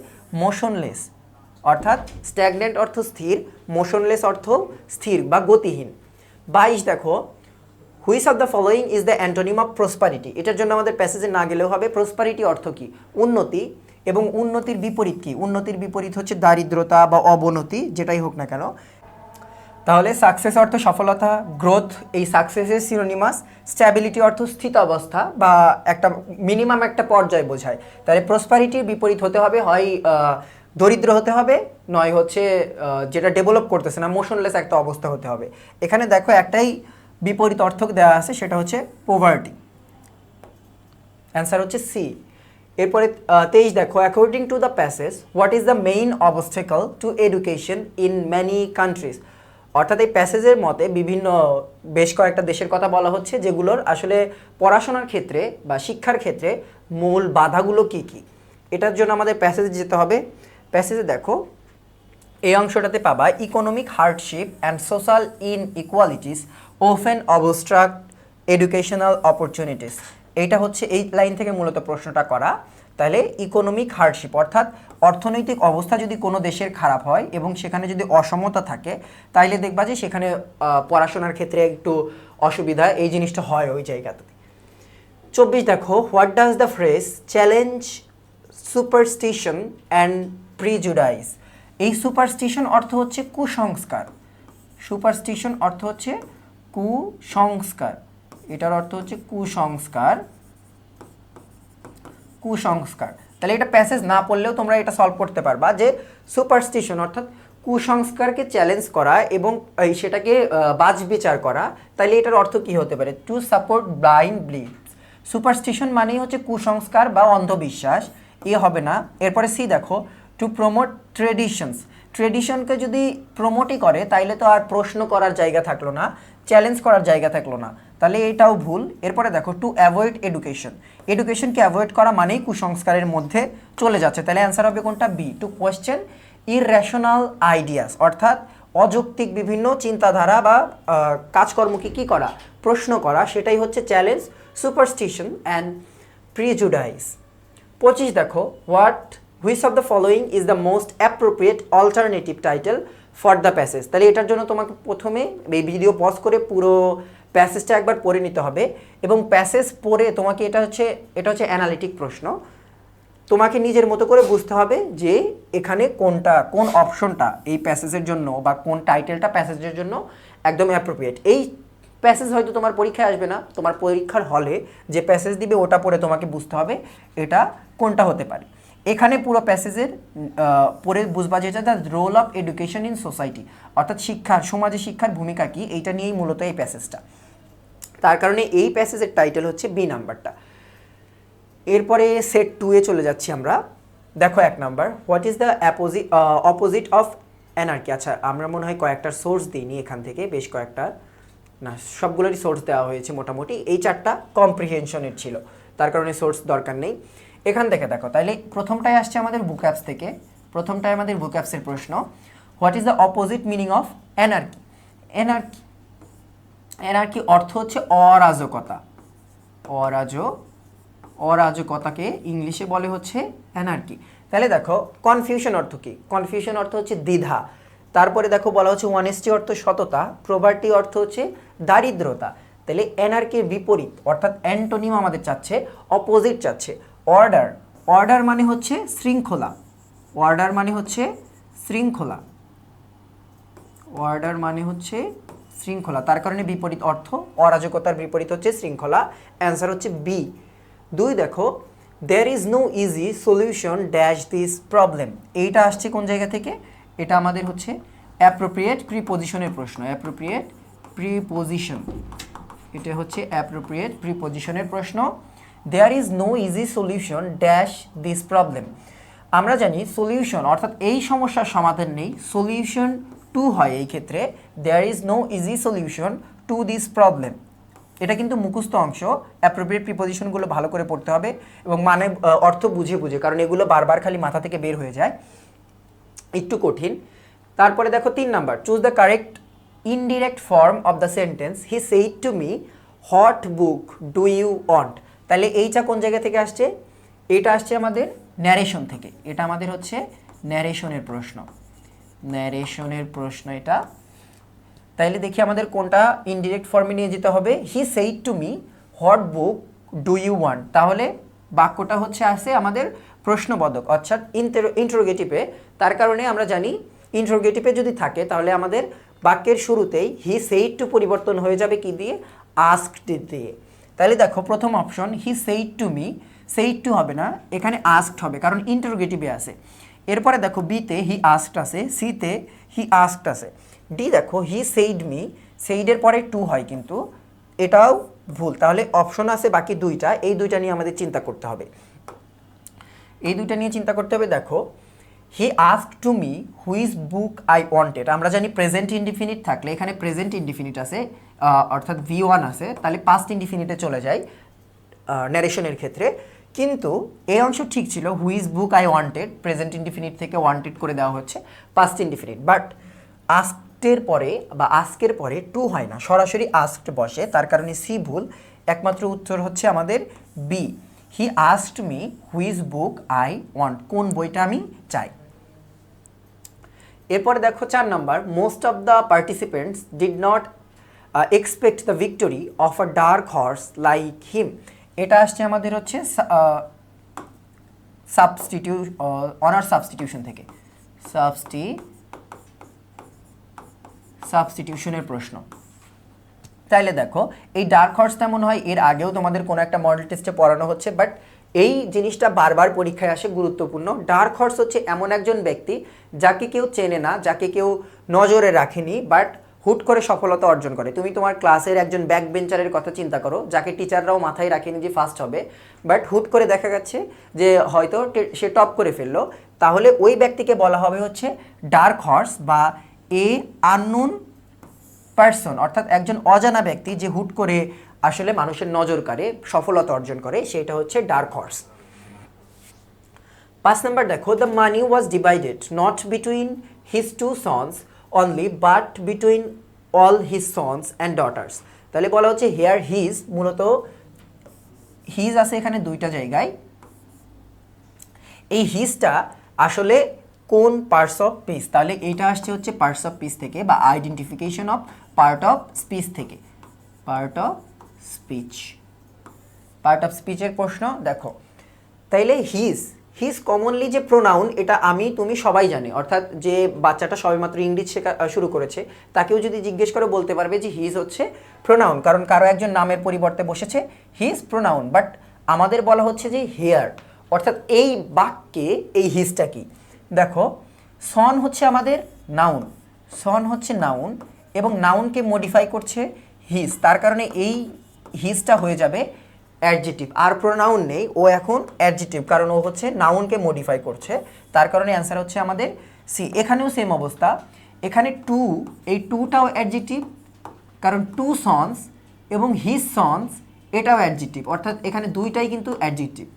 মোশনলেস, অর্থাৎ স্ট্যাগনেন্ট অর্থ স্থির, মোশনলেস অর্থ স্থির বা গতিহীন। 22 দেখো, which of the following is the antonym of prosperity. এটার জন্য আমাদের প্যাসেজে না গেলেও হবে। প্রসপারিটি অর্থ কি, উন্নতি, এবং উন্নতির বিপরীত কি, উন্নতির বিপরীত হচ্ছে দারিদ্রতা বা অবনতি, যেটাই হোক না কেন। তাহলে সাকসেস অর্থ সফলতা, গ্রোথ এই সাকসেসের সিনোনিমাস। স্ট্যাবিলিটি অর্থ স্থিত অবস্থা বা একটা মিনিমাম একটা পর্যায় বোঝায়। তাহলে প্রসপারিটির বিপরীত হতে হবে হয় দরিদ্র হতে হবে, নয় হচ্ছে যেটা ডেভেলপ করতেছে না, মোশনলেস একটা অবস্থা হতে হবে। এখানে দেখো একটাই বিপরীত অর্থ দেওয়া আছে, সেটা হচ্ছে পোভার্টি। অ্যান্সার হচ্ছে সি। এরপরে 23 দেখো, according to the passage what is the main obstacle to education in many countries. অর্থাৎ এই প্যাসেজের মতে বেশ কয়েকটা দেশের কথা বলা হচ্ছে যেগুলোর আসলে পড়াশোনার ক্ষেত্রে বা শিক্ষার ক্ষেত্রে মূল বাধাগুলো কি কি। এটার জন্য আমাদের প্যাসেজে যেতে হবে। প্যাসেজে দেখো এই অংশটাতে পাবা, economic hardship and social inequalities often abstract educational opportunities. এইটা হচ্ছে এই লাইন থেকে মূলত প্রশ্নটা করা। তাহলে ইকোনমিক হার্ডশিপ অর্থাৎ অর্থনৈতিক অবস্থা যদি কোনো দেশের খারাপ হয় এবং সেখানে যদি অসমতা থাকে, তাইলে দেখবা যে সেখানে পড়াশোনার ক্ষেত্রে একটু অসুবিধা এই জিনিসটা হয় ওই জায়গাতে। 24 দেখো, what does the phrase challenge superstition and prejudice. এই সুপারস্টিশন অর্থ হচ্ছে কুসংস্কার, সুপারস্টিশন অর্থ হচ্ছে কুসংস্কার, এটার অর্থ হচ্ছে কুসংস্কার। তাহলে এটা প্যাসেজ না পড়লেও তোমরা এটা সলভ করতে পারবা যে সুপারস্টিশন অর্থাৎ কুসংস্কারকে চ্যালেঞ্জ করা এবং সেটাকে বাছবিচার করা। তাহলে এটার অর্থ কি হতে পারে, to support blind belief. Superstition মানেই হচ্ছে কুসংস্কার বা অন্ধবিশ্বাস, এ হবে না। এরপরে সি দেখো, টু প্রমোট ট্রেডিশনকে যদি প্রমোটই করে তাইলে তো আর প্রশ্ন করার জায়গা থাকলো না, চ্যালেঞ্জ করার জায়গা থাকলো না। তাহলে এটাও ভুল। এরপরে দেখো টু অ্যাভয়েড এডুকেশন, এডুকেশনকে অ্যাভয়েড করা মানেই কুসংস্কারের মধ্যে চলে যাচ্ছে, তাহলে অ্যান্সার হবে কোনটা? B, two question irrational ideas, অর্থাৎ অযৌক্তিক বিভিন্ন চিন্তাধারা বা কাজকর্মকে কী করা? প্রশ্ন করা, সেটাই হচ্ছে চ্যালেঞ্জ সুপারস্টিশন অ্যান্ড প্রিজুডাইস। 25 দেখো which of the following is the most appropriate alternative title for the passage. তাহলে এটার জন্য তোমাকে প্রথমে এই ভিডিও পজ করে পুরো প্যাসেজটা একবার পড়ে নিতে হবে, এবং প্যাসেজ পড়ে তোমাকে এটা হচ্ছে অ্যানালিটিক প্রশ্ন, তোমাকে নিজের মতো করে বুঝতে হবে যে এখানে কোন অপশনটা এই প্যাসেজের জন্য বা কোন টাইটেলটা প্যাসেজের জন্য একদম অ্যাপ্রোপ্রিয়েট। এই প্যাসেজ হয়তো তোমার পরীক্ষায় আসবে না, তোমার পরীক্ষার হলে যে প্যাসেজ দিবে ওটা পড়ে তোমাকে বুঝতে হবে এটা কোনটা হতে পারে। এখানে পুরো প্যাসেজের পড়ে বুঝবা যেটা the role of education in society, অর্থাৎ সমাজে শিক্ষার ভূমিকা কী, এইটা নিয়েই মূলত এই প্যাসেজটা। তার কারণে এই প্যাসেজের টাইটেল হচ্ছে বি নাম্বারটা। এরপরে সেট 2 এ চলে যাচ্ছি আমরা। দেখো 1 number, what is the opposite of anarchy. আচ্ছা, আমরা মনে হয় কয়েকটার সোর্স দিইনি এখান থেকে, বেশ কয়েকটা না, সবগুলোরই সোর্স দেওয়া হয়েছে মোটামুটি। এই 4টা কম্প্রিহেনশনের ছিল, তার কারণে সোর্স দরকার নেই। এখান থেকে দেখো, তাইলে প্রথমটাই আসছে আমাদের বুকঅ্যাপস থেকে, প্রথমটাই আমাদের বুকঅ্যাপসের প্রশ্ন, what is the opposite meaning of anarchy. Anarchy অর্থ হচ্ছে অরাজকতা, অরাজকতাকে ইংলিশে বলে হচ্ছে অ্যানার্কি। তাহলে দেখো কনফিউশন অর্থ কি? কনফিউশন অর্থ হচ্ছে দ্বিধা। তারপরে দেখো বলা হচ্ছে অনেস্টি অর্থ সততা, প্রভার্টি অর্থ হচ্ছে দারিদ্রতা। তাহলে অ্যানার্কির বিপরীত অর্থাৎ অ্যান্টোনিম আমাদের চাচ্ছে, অপোজিট চাচ্ছে অর্ডার। অর্ডার মানে হচ্ছে শৃঙ্খলা, অর্ডার মানে হচ্ছে শৃঙ্খলা, অর্ডার মানে হচ্ছে শৃঙ্খলা, তার কারণে বিপরীত অর্থ অরাজকতার বিপরীত হচ্ছে শৃঙ্খলা। অ্যান্সার হচ্ছে বি। 2 দেখো, there is no easy solution dash this problem. এইটা আসছে কোন জায়গা থেকে? এটা আমাদের হচ্ছে অ্যাপ্রোপ্রিয়েট প্রিপোজিশনের প্রশ্ন, অ্যাপ্রোপ্রিয়েট প্রিপোজিশন, এটা হচ্ছে অ্যাপ্রোপ্রিয়েট প্রিপোজিশনের প্রশ্ন। There is no easy solution dash this problem. আমরা জানি সলিউশন অর্থাৎ এই সমস্যার সমাধান নেই, সলিউশন টু হয় এই ক্ষেত্রে। There is no easy solution to this problem, এটা কিন্তু মুখস্থ অংশ। অ্যাপ্রোপ্রিয়েট প্রিপোজিশনগুলো ভালো করে পড়তে হবে এবং মানে অর্থ বুঝে বুঝে, কারণ এগুলো বারবার খালি মাথা থেকে বের হয়ে যায়, একটু কঠিন। তারপরে দেখো 3 number, choose the correct indirect form of the sentence he said to me what book do you want. তাহলে এইটা কোন জায়গা থেকে আসছে? এটা আসছে আমাদের ন্যারেশন থেকে, এটা আমাদের হচ্ছে ন্যারেশনের প্রশ্ন, ন্যারেশনের প্রশ্ন এটা। তাইলে দেখি আমাদের কোনটা ইনডিরেক্ট ফর্মে নিয়ে যেতে হবে। He said to me what book do you want, তাহলে বাক্যটা হচ্ছে আসে আমাদের প্রশ্নবোধক অর্থাৎ ইন্টারোগেটিভে। তার কারণে আমরা জানি ইন্টারোগেটিভে যদি থাকে তাহলে আমাদের বাক্যের শুরুতেই হি সেইড টু পরিবর্তন হয়ে যাবে কি দিয়ে? আস্কড দিয়ে। তাহলে দেখো প্রথম option he said to me, said to হবে না, এখানে আস্কড হবে কারণ ইন্টারোগেটিভে আছে। এরপরে দেখো বিতে হি আস্কড আছে, সিতে হি আস্কড আছে। ডি দেখো হি সেইড মি, সেইডের পরে টু হয় কিন্তু এটাও ভুল। তাহলে অপশন আছে বাকি 2টা, এই 2টা নিয়ে আমাদের চিন্তা করতে হবে, এই 2টা নিয়ে চিন্তা করতে হবে। দেখো he asked to me which book I wanted, আমরা জানি প্রেজেন্ট ইনডিফিনিট থাকলে এখানে প্রেজেন্ট ইনডিফিনিট আছে অর্থাৎ V1 আছে, তাহলে পাস্ট ইনডিফিনিটে চলে যায় ন্যারেশনের ক্ষেত্রে। কিন্তু এই অংশ ঠিক ছিল, which book I wanted present indefinite থেকে ওয়ান্টেড করে দেওয়া হচ্ছে পাস্ট ইনডিফিনিট, বাট আস্কডের পরে বা আস্কের পরে টু হয় না, সরাসরি আস্কড বসে, তার কারণে সি ভুল। একমাত্র উত্তর হচ্ছে আমাদের B, he asked me which book I want, কোন বইটা আমি চাই। এরপরে দেখো 4 number, most of the participants did not expect the victory of a dark horse like him. এটা আসছে আমাদের হচ্ছে অনার সাবস্টিটিউশন থেকে, সাবস্টিটিউশনের প্রশ্ন। তাইলে দেখো এই ডার্ক হর্স তেমন হয় এর আগেও তোমাদের কোনো একটা মডেল টেস্টে পড়ানো হচ্ছে, বাট এই জিনিসটা বারবার পরীক্ষায় আসে, গুরুত্বপূর্ণ। ডার্ক হর্স হচ্ছে এমন একজন ব্যক্তি যাকে কেউ চেনে না, যাকে কেউ নজরে রাখেনি, বাট হুট করে সফলতা অর্জন করে। তুমি তোমার ক্লাসের একজন ব্যাক বেঞ্চারের কথা চিন্তা করো, যাকে টিচাররাও মাথায় রাখেনি যে ফার্স্ট হবে, বাট হুট করে দেখা যাচ্ছে যে হয়তো সে টপ করে ফেললো, তাহলে ওই ব্যক্তিকে বলা হবে হচ্ছে ডার্ক হর্স বা এ আননোন পার্সন, অর্থাৎ একজন অজানা ব্যক্তি যে হুট করে আসলে মানুষের নজর কাড়ে, সফলতা অর্জন করে, সেটা হচ্ছে ডার্ক হর্স। 5 নাম্বার দেখো, the money was divided not between his two sons only but between all his sons and daughters. তাহলে বলা হচ্ছে হেয়ার হিজ, মূলত হিজ আছে এখানে দুইটা জায়গায়। এই হিজটা আসলে কোন পার্টস অফ স্পিচ, তাহলে এইটা আসছে হচ্ছে পার্টস অফ স্পিচ থেকে বা identification of part of speech থেকে। Part of speech, part of স্পিচের প্রশ্ন দেখো। তাইলে হিজ, হিজ কমনলি যে প্রোনাউন, এটা আমি তুমি সবাই জানি, অর্থাৎ যে বাচ্চাটা সবেমাত্র ইংলিশ শেখা শুরু করেছে তাকেও যদি জিজ্ঞেস করে বলতে পারবে যে হিজ হচ্ছে প্রোনাউন, কারণ কারো একজন নামের পরিবর্তে বসেছে হিজ প্রোনাউন। বাট আমাদের বলা হচ্ছে যে হেয়ার, অর্থাৎ এই বাক্যে এই হিজটা কি। দেখো সন হচ্ছে আমাদের নাউন, সন হচ্ছে নাউন এবং নাউনকে মডিফাই করছে হিজ, তার কারণে এই হিজটা হয়ে যাবে অ্যাডজেক্টিভ। আর প্রোনাউন নেই, ও এখন অ্যাডজেক্টিভ, কারণ ও হচ্ছে নাউনকে মডিফাই করছে, তার কারণে অ্যান্সার হচ্ছে আমাদের সি। এখানেও সেম অবস্থা, এখানে টু, এই টুটাও অ্যাডজেক্টিভ, কারণ টু সন্স এবং হিজ সন্স এটাও অ্যাডজেক্টিভ, অর্থাৎ এখানে দুইটাই কিন্তু অ্যাডজেক্টিভ,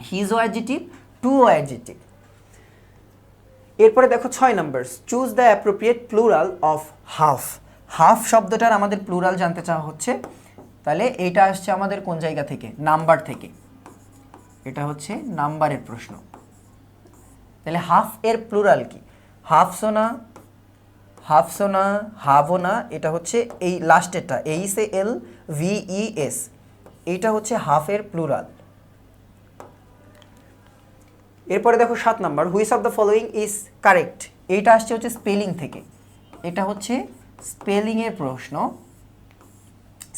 হিজও অ্যাডজেক্টিভ, টুও অ্যাডজেক্টিভ। এরপরে দেখো 6 number, choose the appropriate plural of half. Half শব্দটার আমাদের প্লুরাল জানতে চাওয়া হচ্ছে, তাহলে এইটা আসছে আমাদের কোন জায়গা থেকে, নাম্বার থেকে, এটা হচ্ছে নাম্বারের প্রশ্ন। তাহলে হাফ এর প্লুরাল কি, হাফসোনা, হাফসোনা, হাভোনা, এটা হচ্ছে এই লাস্টেরটা HALVES, এইটা হচ্ছে হাফের প্লুরাল। এরপরে দেখো 7 number, which of the following is correct. এইটা আসছে হচ্ছে স্পেলিং থেকে, এটা হচ্ছে স্পেলিংয়ের প্রশ্ন,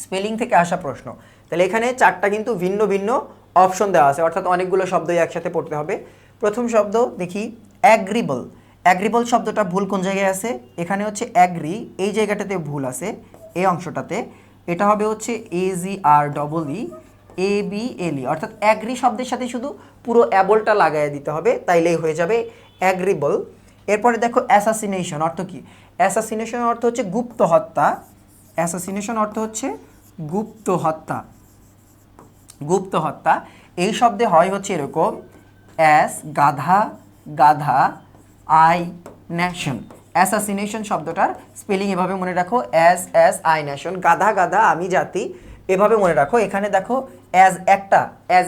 স্পেলিং থেকে আসা প্রশ্ন। তাহলে এখানে 4টা কিন্তু ভিন্ন ভিন্ন অপশন দেওয়া আছে, অর্থাৎ অনেকগুলো শব্দই একসাথে পড়তে হবে। প্রথম শব্দ দেখি অ্যাগ্রিবল। অ্যাগ্রিবল শব্দটা ভুল কোন জায়গায় আছে, এখানে হচ্ছে অ্যাগ্রি, এই জায়গাটাতে ভুল আছে, এই অংশটাতে। এটা হবে হচ্ছে AGREEABLE, অর্থাৎ অ্যাগ্রি শব্দের সাথে শুধু পুরো অ্যাবলটা লাগাই দিতে হবে, তাইলেই হয়ে যাবে অ্যাগ্রিবল। এরপরে দেখো অ্যাসাসিনেশন অর্থ কি, অ্যাসাসিনেশন অর্থ হচ্ছে গুপ্ত হত্যা, অ্যাসাসিনেশন অর্থ হচ্ছে গুপ্ত হত্যা, গুপ্ত হত্যা। এই শব্দে হয় হচ্ছে এরকম, অ্যাস গাধা, গাধা, আই ন্যাশন। অ্যাসাসিনেশন শব্দটার স্পেলিং এভাবে মনে রাখো, অ্যাস আই ন্যাশন, গাধা গাধা আমি জাতি, এভাবে মনে রাখো। এখানে দেখো অ্যাজ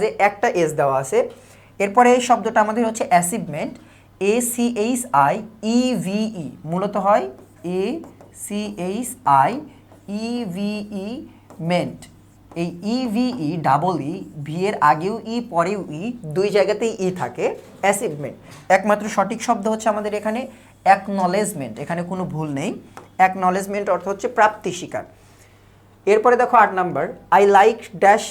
এ একটা এস দেওয়া আছে। এরপরে এই শব্দটা আমাদের হচ্ছে অ্যাচিভমেন্ট, ACHIEVE, মূলত হয় ACHIEVE মেন্ট। এই EVE ডাবল ই, ভি এর আগেও ই পরেও ই, দুই জায়গাতেই ই থাকে, অ্যাচিভমেন্ট। একমাত্র সঠিক শব্দ হচ্ছে আমাদের এখানে অ্যাকনলেজমেন্ট, এখানে কোনো ভুল নেই। অ্যাকনলেজমেন্ট অর্থ হচ্ছে প্রাপ্তি স্বীকার। এরপরে দেখো 8 number, I like dash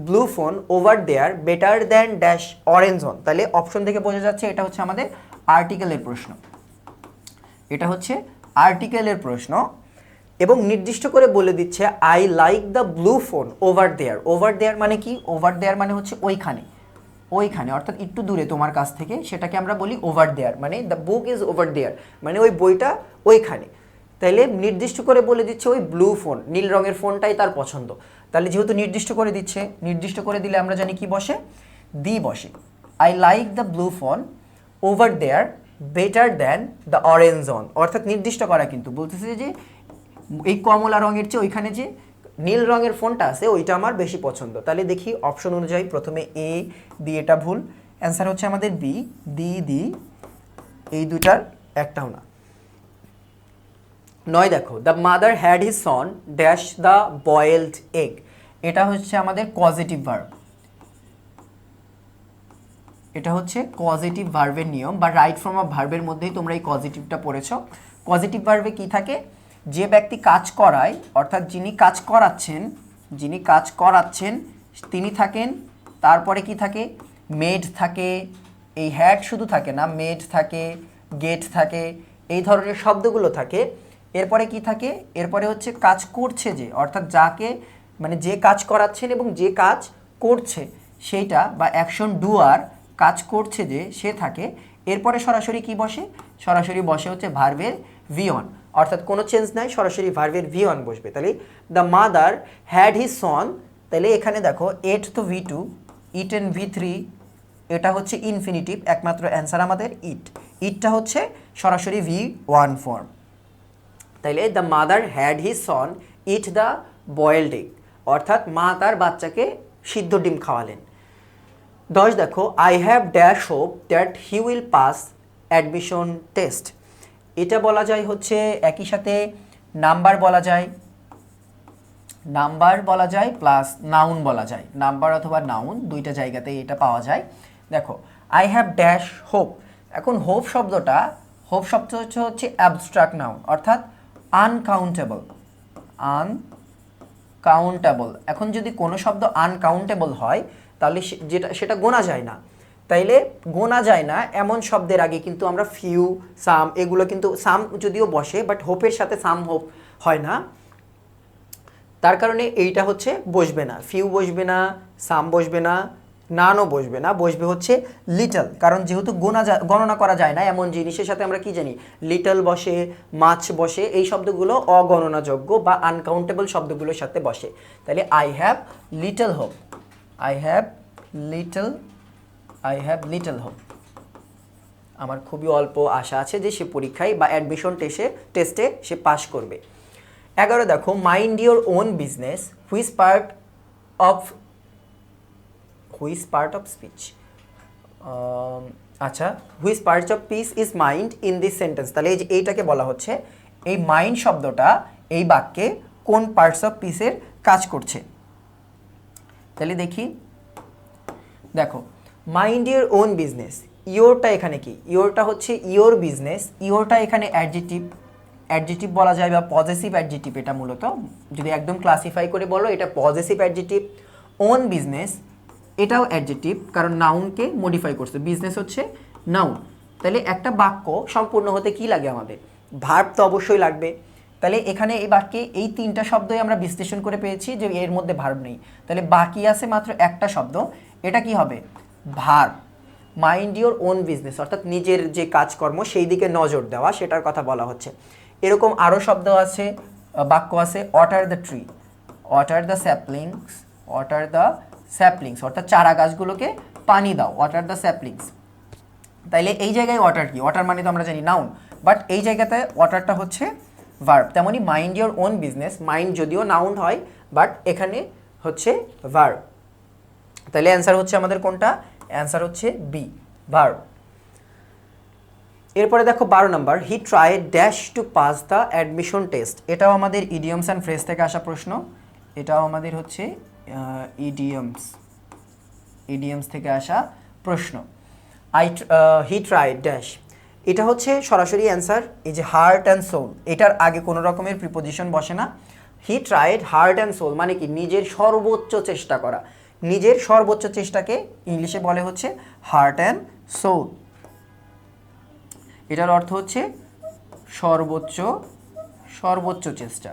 blue phone over there better than dash orange one. তাহলে অপশন থেকে বোঝা যাচ্ছে এটা হচ্ছে আমাদের আর্টিকেলের প্রশ্ন, এটা হচ্ছে আর্টিকেলের প্রশ্ন এবং নির্দিষ্ট করে বলে দিচ্ছে I like the blue phone over there. Over there মানে কি, ওভার দেয়ার মানে হচ্ছে ওইখানে, ওইখানে অর্থাৎ একটু দূরে তোমার কাছ থেকে, সেটাকে আমরা বলি ওভার দেয়ার, মানে the book is over there, মানে ওই বইটা ওইখানে। তাইলে নির্দিষ্ট করে বলে দিচ্ছে ওই ব্লু ফোন, নীল রঙের ফোনটাই তার পছন্দ। তাহলে যেহেতু নির্দিষ্ট করে দিচ্ছে, নির্দিষ্ট করে দিলে আমরা জানি কি বসে, দি বসে। I like the blue phone over there better than the orange one, অর্থাৎ নির্দিষ্ট করা, কিন্তু বলতেছে যে এই কমলা রঙের চেয়ে ওইখানে যে নীল রঙের ফোনটা আছে ওইটা আমার বেশি পছন্দ। তাহলে দেখি অপশন অনুযায়ী প্রথমে এ দি, এটা ভুল, অ্যান্সার হচ্ছে আমাদের বি, দি, এই দুটার একটাও না। 9 দেখো, the mother had his son dash the boiled egg. এটা হচ্ছে আমাদের কজেটিভ ভার্ব, এটা হচ্ছে কজেটিভ ভার্বের নিয়ম বা রাইট ফর্ম অফ ভার্বের মধ্যেই তোমরা এই কজেটিভটা পড়েছ। পজিটিভ ভার্বে কি থাকে, যে ব্যক্তি কাজ করায়, অর্থাৎ যিনি কাজ করাচ্ছেন তিনি থাকেন, তারপরে কি থাকে, মেড থাকে, এই হ্যাড শুধু থাকে না, মেড থাকে, গেট থাকে, এই ধরনের শব্দগুলো থাকে। এরপরে কি থাকে, এরপরে হচ্ছে কাজ করছে যে, অর্থাৎ যাকে মানে যে কাজ করাচ্ছেন এবং যে কাজ করছে সেইটা বা অ্যাকশন ডুয়ার, কাজ করছে যে সে থাকে। এরপরে সরাসরি কি বসে, সরাসরি বসে হচ্ছে ভার্বের ভি অন, অর্থাৎ কোনো চেঞ্জ নাই, সরাসরি ভার্বের V1 বসবে। তাহলে the mother had his son, তাহলে এখানে দেখো এট তো V2, ইটেন V3, এটা হচ্ছে ইনফিনিটিভ, একমাত্র অ্যান্সার আমাদের ইটটা হচ্ছে সরাসরি V1 ফর্ম। তাইলে the mother had his son it the boiled egg, অর্থাৎ মা তার বাচ্চাকে সিদ্ধ ডিম খাওয়ালেন। 10 দেখো I have dash hope that he will pass admission test, এটা বলা যায় হচ্ছে একই সাথে নাম্বার বলা যায় প্লাস নাউন বলা যায়, নাম্বার অথবা নাউন দুইটা জায়গাতে এটা পাওয়া যায়। দেখো আই হ্যাভ ড্যাশ হোপ, এখন হোপ শব্দটা হচ্ছে অ্যাবস্ট্রাক্ট নাউন, অর্থাৎ আনকাউন্টেবল। এখন যদি কোনো শব্দ আনকাউন্টেবল হয় তাহলে সেটা গোনা যায় না। তাইলে গোনা যায় না এমন শব্দের আগে কিন্তু আমরা ফিউ, সাম, এগুলো কিন্তু সাম যদিও বসে বাট হোপের সাথে সাম হোপ হয় না, তার কারণে এইটা হচ্ছে বসবে না, ফিউ বসবে না, সাম বসবে না, নানও বসবে না, বসবে হচ্ছে লিটল। কারণ যেহেতু গণনা করা যায় না এমন জিনিসের সাথে আমরা কি জানি, লিটল বসে, মাছ বসে, এই শব্দগুলো অগণনাযোগ্য বা আনকাউন্টেবল শব্দগুলোর সাথে বসে। তাহলে I have little hope, I have little hope, আমার খুবই অল্প আশা আছে যে সে পরীক্ষায় বা অ্যাডমিশন টেস্টে সে পাস করবে। 11 দেখো mind your own business which part of speech, আচ্ছা which parts of speech is mind in this sentence, তাহলে এইটাকে বলা হচ্ছে এই মাইন্ড শব্দটা এই বাক্যে কোন পার্টস অফ স্পিচের কাজ করছে। তাহলে দেখো মাইন্ড ইওর ওন বিজনেস, ইওরটা এখানে কি, ইওরটা হচ্ছে ইওর বিজনেস, ইওরটা এখানে অ্যাডজেটিভ বলা যায় বা পজেসিভ অ্যাডজেটিভ, এটা মূলত যদি একদম ক্লাসিফাই করে বলো এটা পজেসিভ অ্যাডজেটিভ। ওন বিজনেস এটাও অ্যাডজেটিভ, কারণ নাউনকে মডিফাই করছে, বিজনেস হচ্ছে নাউন। তাহলে একটা বাক্য সম্পূর্ণ হতে কি লাগে আমাদের, ভার্ব তো অবশ্যই লাগবে। তাহলে এখানে এই বাক্যে এই তিনটা শব্দই আমরা বিশ্লেষণ করে পেয়েছি যে এর মধ্যে ভার্ব নেই, তাহলে বাকি আছে মাত্র একটা শব্দ, এটা কি হবে, verb. Mind your own business অর্থাৎ নিজের যে কাজকর্ম সেই দিকে নজর দেওয়া, সেটার কথা বলা হচ্ছে। এরকম আরও শব্দ আছে, বাক্য আছে, water the tree, water the saplings, অর্থাৎ চারা গাছগুলোকে পানি দাও, ওয়াটার দ্য স্যাপলিংস। তাইলে এই জায়গায় ওয়াটার কি, ওয়াটার মানে তো আমরা জানি নাউন, বাট এই জায়গাতে ওয়াটারটা হচ্ছে ভার্ব। তেমনি mind your own business, mind যদিও নাউন হয় বাট এখানে হচ্ছে ভার্ব। তাহলে অ্যান্সার হচ্ছে আমাদের কোনটা, অ্যান্সার হচ্ছে বি, ভার্ব। এরপরে দেখো 12 number he tried dash to pass the admission test, এটাও আমাদের ইডিয়মস অ্যান্ড ফ্রেজ থেকে আসা প্রশ্ন, এটাও আমাদের হচ্ছে ইডিয়মস থেকে আসা প্রশ্ন। হি ট্রাইড ড্যাশ, এটা হচ্ছে সরাসরি অ্যান্সার, এই যে হার্ট অ্যান্ড সোল, এটার আগে কোনো রকমের প্রিপোজিশন বসে না। He tried heart and soul মানে কি, নিজের সর্বোচ্চ চেষ্টা করা, নিজের সর্বোচ্চ চেষ্টাকে ইংলিশে বলে হচ্ছে হার্ট অ্যান্ড সোল। এটার অর্থ হচ্ছে সর্বোচ্চ চেষ্টা,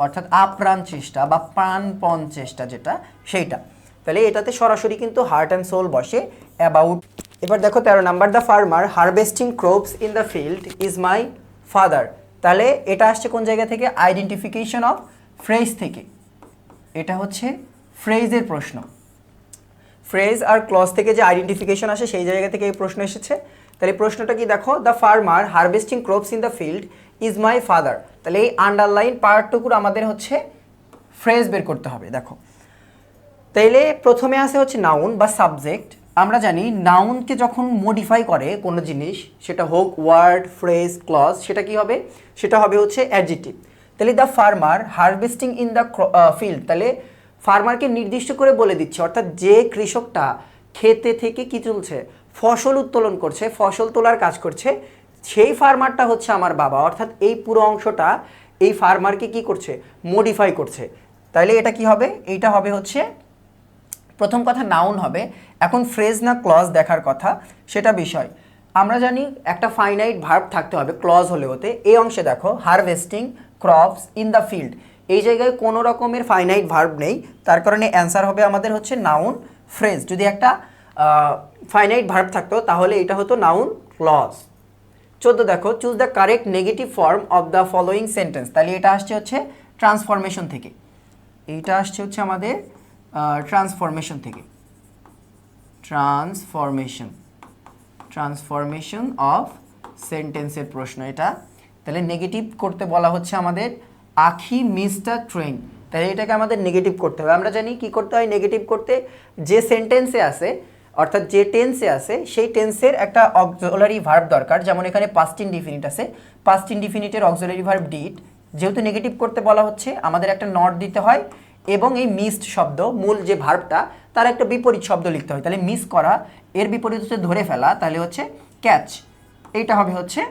অর্থাৎ আপ্রাণ চেষ্টা বা প্রাণপণ চেষ্টা যেটা সেইটা। তাহলে এটাতে সরাসরি কিন্তু হার্ট অ্যান্ড সোল বসে, অ্যাবাউট। এবার দেখো 13 number the farmer harvesting crops in the field is my father, তাহলে এটা আসছে কোন জায়গা থেকে, আইডেন্টিফিকেশন অফ ফ্রেজ থেকে, এটা হচ্ছে ফ্রেজের প্রশ্ন। ফ্রেজ আর ক্লজ থেকে যে আইডেন্টিফিকেশন আসে সেই জায়গা থেকে এই প্রশ্ন এসেছে। তাহলে প্রশ্নটা কি দেখো, the farmer harvesting crops in the field is my father, তাহলে এই আন্ডারলাইন পার্টটুকুর আমাদের হচ্ছে ফ্রেজ বের করতে হবে। দেখো তাইলে প্রথমে আসে হচ্ছে নাউন বা সাবজেক্ট, আমরা জানি নাউনকে যখন মডিফাই করে কোনো জিনিস, সেটা হোক ওয়ার্ড, ফ্রেজ, ক্লজ, সেটা কি হবে, সেটা হবে হচ্ছে অ্যাডজেক্টিভ। তাহলে the farmer harvesting in the field, তাহলে ফার্মারকে নির্দিষ্ট করে বলে দিচ্ছে, অর্থাৎ যে কৃষকটা ক্ষেতে থেকে কি চলছে, ফসল উত্তোলন করছে, ফসল তোলার কাজ করছে, সেই ফার্মারটা হচ্ছে আমার বাবা, অর্থাৎ এই পুরো অংশটা এই ফার্মারকে কি করছে, মডিফাই করছে। তাহলে এটা কি হবে, এইটা হবে হচ্ছে প্রথম কথা নাউন হবে। এখন ফ্রেজ না ক্লজ দেখার কথা, সেটা বিষয়। আমরা জানি একটা ফাইনাইট ভার্ব থাকতে হবে ক্লজ হলে হতে, এই অংশে দেখো harvesting crops in the field, এই জায়গায় কোনো রকমের ফাইনাইট ভার্ব নেই, তার কারণে অ্যান্সার হবে আমাদের হচ্ছে নাউন ফ্রেজ। যদি একটা ফাইনাইট ভার্ব থাকতো তাহলে এটা হতো নাউন ক্লজ। 14 দেখো, choose the correct negative form of the following sentence. তাহলে এটা আসছে হচ্ছে ট্রান্সফরমেশন থেকে, এইটা আসছে হচ্ছে আমাদের ট্রান্সফরমেশন থেকে, ট্রান্সফরমেশন অফ সেন্টেন্সের প্রশ্ন এটা। তাহলে নেগেটিভ করতে বলা হচ্ছে আমাদের আখি মিসড দ্য ট্রেন, তাহলে এটাকে আমাদের নেগেটিভ করতে হবে। আমরা জানি কি করতে হয় নেগেটিভ করতে, যে সেন্টেন্সে আছে অর্থাৎ যে টেন্সে আছে সেই টেন্সের একটা অক্সিলারি ভার্ব দরকার। যেমন এখানে পাস্ট ইনডিফিনিট আছে, পাস্ট ইনডিফিনিটের অক্সিলারি ভার্ব ডিড, যেহেতু নেগেটিভ করতে বলা হচ্ছে আমাদের একটা নট দিতে হয় এবং এই মিসড শব্দ মূল যে ভার্বটা তার একটা বিপরীত শব্দ লিখতে হয়। তাহলে মিস করা এর বিপরীত হচ্ছে ধরে ফেলা, তাহলে হচ্ছে ক্যাচ, এইটা হবে হচ্ছে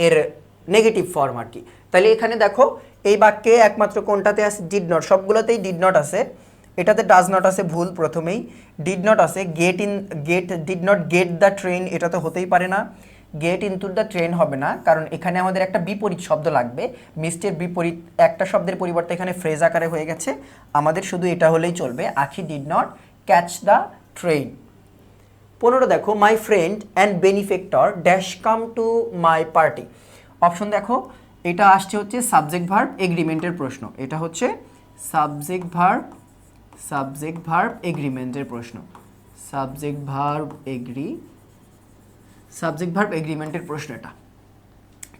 এর নেগেটিভ ফর্ম আর কি। তাহলে এখানে দেখো এই বাক্যে একমাত্র কোনটাতে আছে ডিড নট, সবগুলোতেই ডিড নট আছে, এটাতে ডাজ নট আছে ভুল প্রথমেই, ডিড নট আছে, did not get the train এটা তো হতেই পারে না, গেট ইনটু দ্য ট্রেন হবে না, কারণ এখানে আমাদের একটা বিপরীত শব্দ লাগবে, মিস্টের বিপরীত একটা শব্দের পরিবর্তে এখানে ফ্রেজ আকারে হয়ে গেছে, আমাদের শুধু এটা হলেই চলবে, Akhi did not catch the train. 15 দেখো, my friend and benefactor dash come to my party. Option দেখো, এটা আসছে হচ্ছে সাবজেক্ট ভার্ব এগ্রিমেন্টের প্রশ্ন, এটা হচ্ছে সাবজেক্ট ভার্ব এগ্রিমেন্টের প্রশ্ন, সাবজেক্ট ভার্ব এগ্রিমেন্টের প্রশ্ন এটা।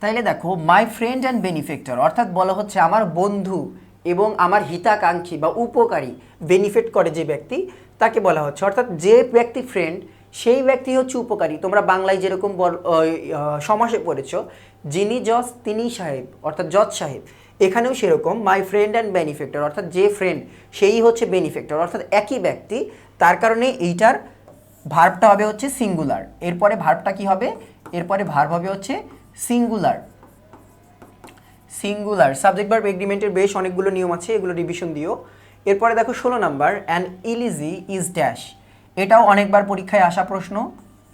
তাইলে দেখো মাই ফ্রেন্ড অ্যান্ড বেনিফেক্টর অর্থাৎ বলা হচ্ছে আমার বন্ধু এবং আমার হিতাকাঙ্ক্ষী বা উপকারী, বেনিফিট করে যে ব্যক্তি তাকে বলা হচ্ছে, অর্থাৎ যে ব্যক্তি ফ্রেন্ড সেই ব্যক্তি হচ্ছে উপকারী। তোমরা বাংলায় যেরকম সমাসে পড়েছ যিনি জজ তিনি সাহেব অর্থাৎ জজ সাহেব, এখানেও সেরকম মাই ফ্রেন্ড অ্যান্ড বেনিফেক্টর অর্থাৎ যে ফ্রেন্ড সেই হচ্ছে বেনিফেক্টর, অর্থাৎ একই ব্যক্তি, তার কারণে এইটার ভার্বটা হবে হচ্ছে সিঙ্গুলার। এরপরে ভার্বটা কি হবে, এরপরে ভার্ব হবে হচ্ছে সিঙ্গুলার। সাবজেক্ট ভার্ব এগ্রিমেন্টের বেশ অনেকগুলো নিয়ম আছে, এগুলো রিভিশন দিও। এরপরে দেখো 16 number, an elegy is dash, এটাও অনেকবার পরীক্ষায় আসা প্রশ্ন,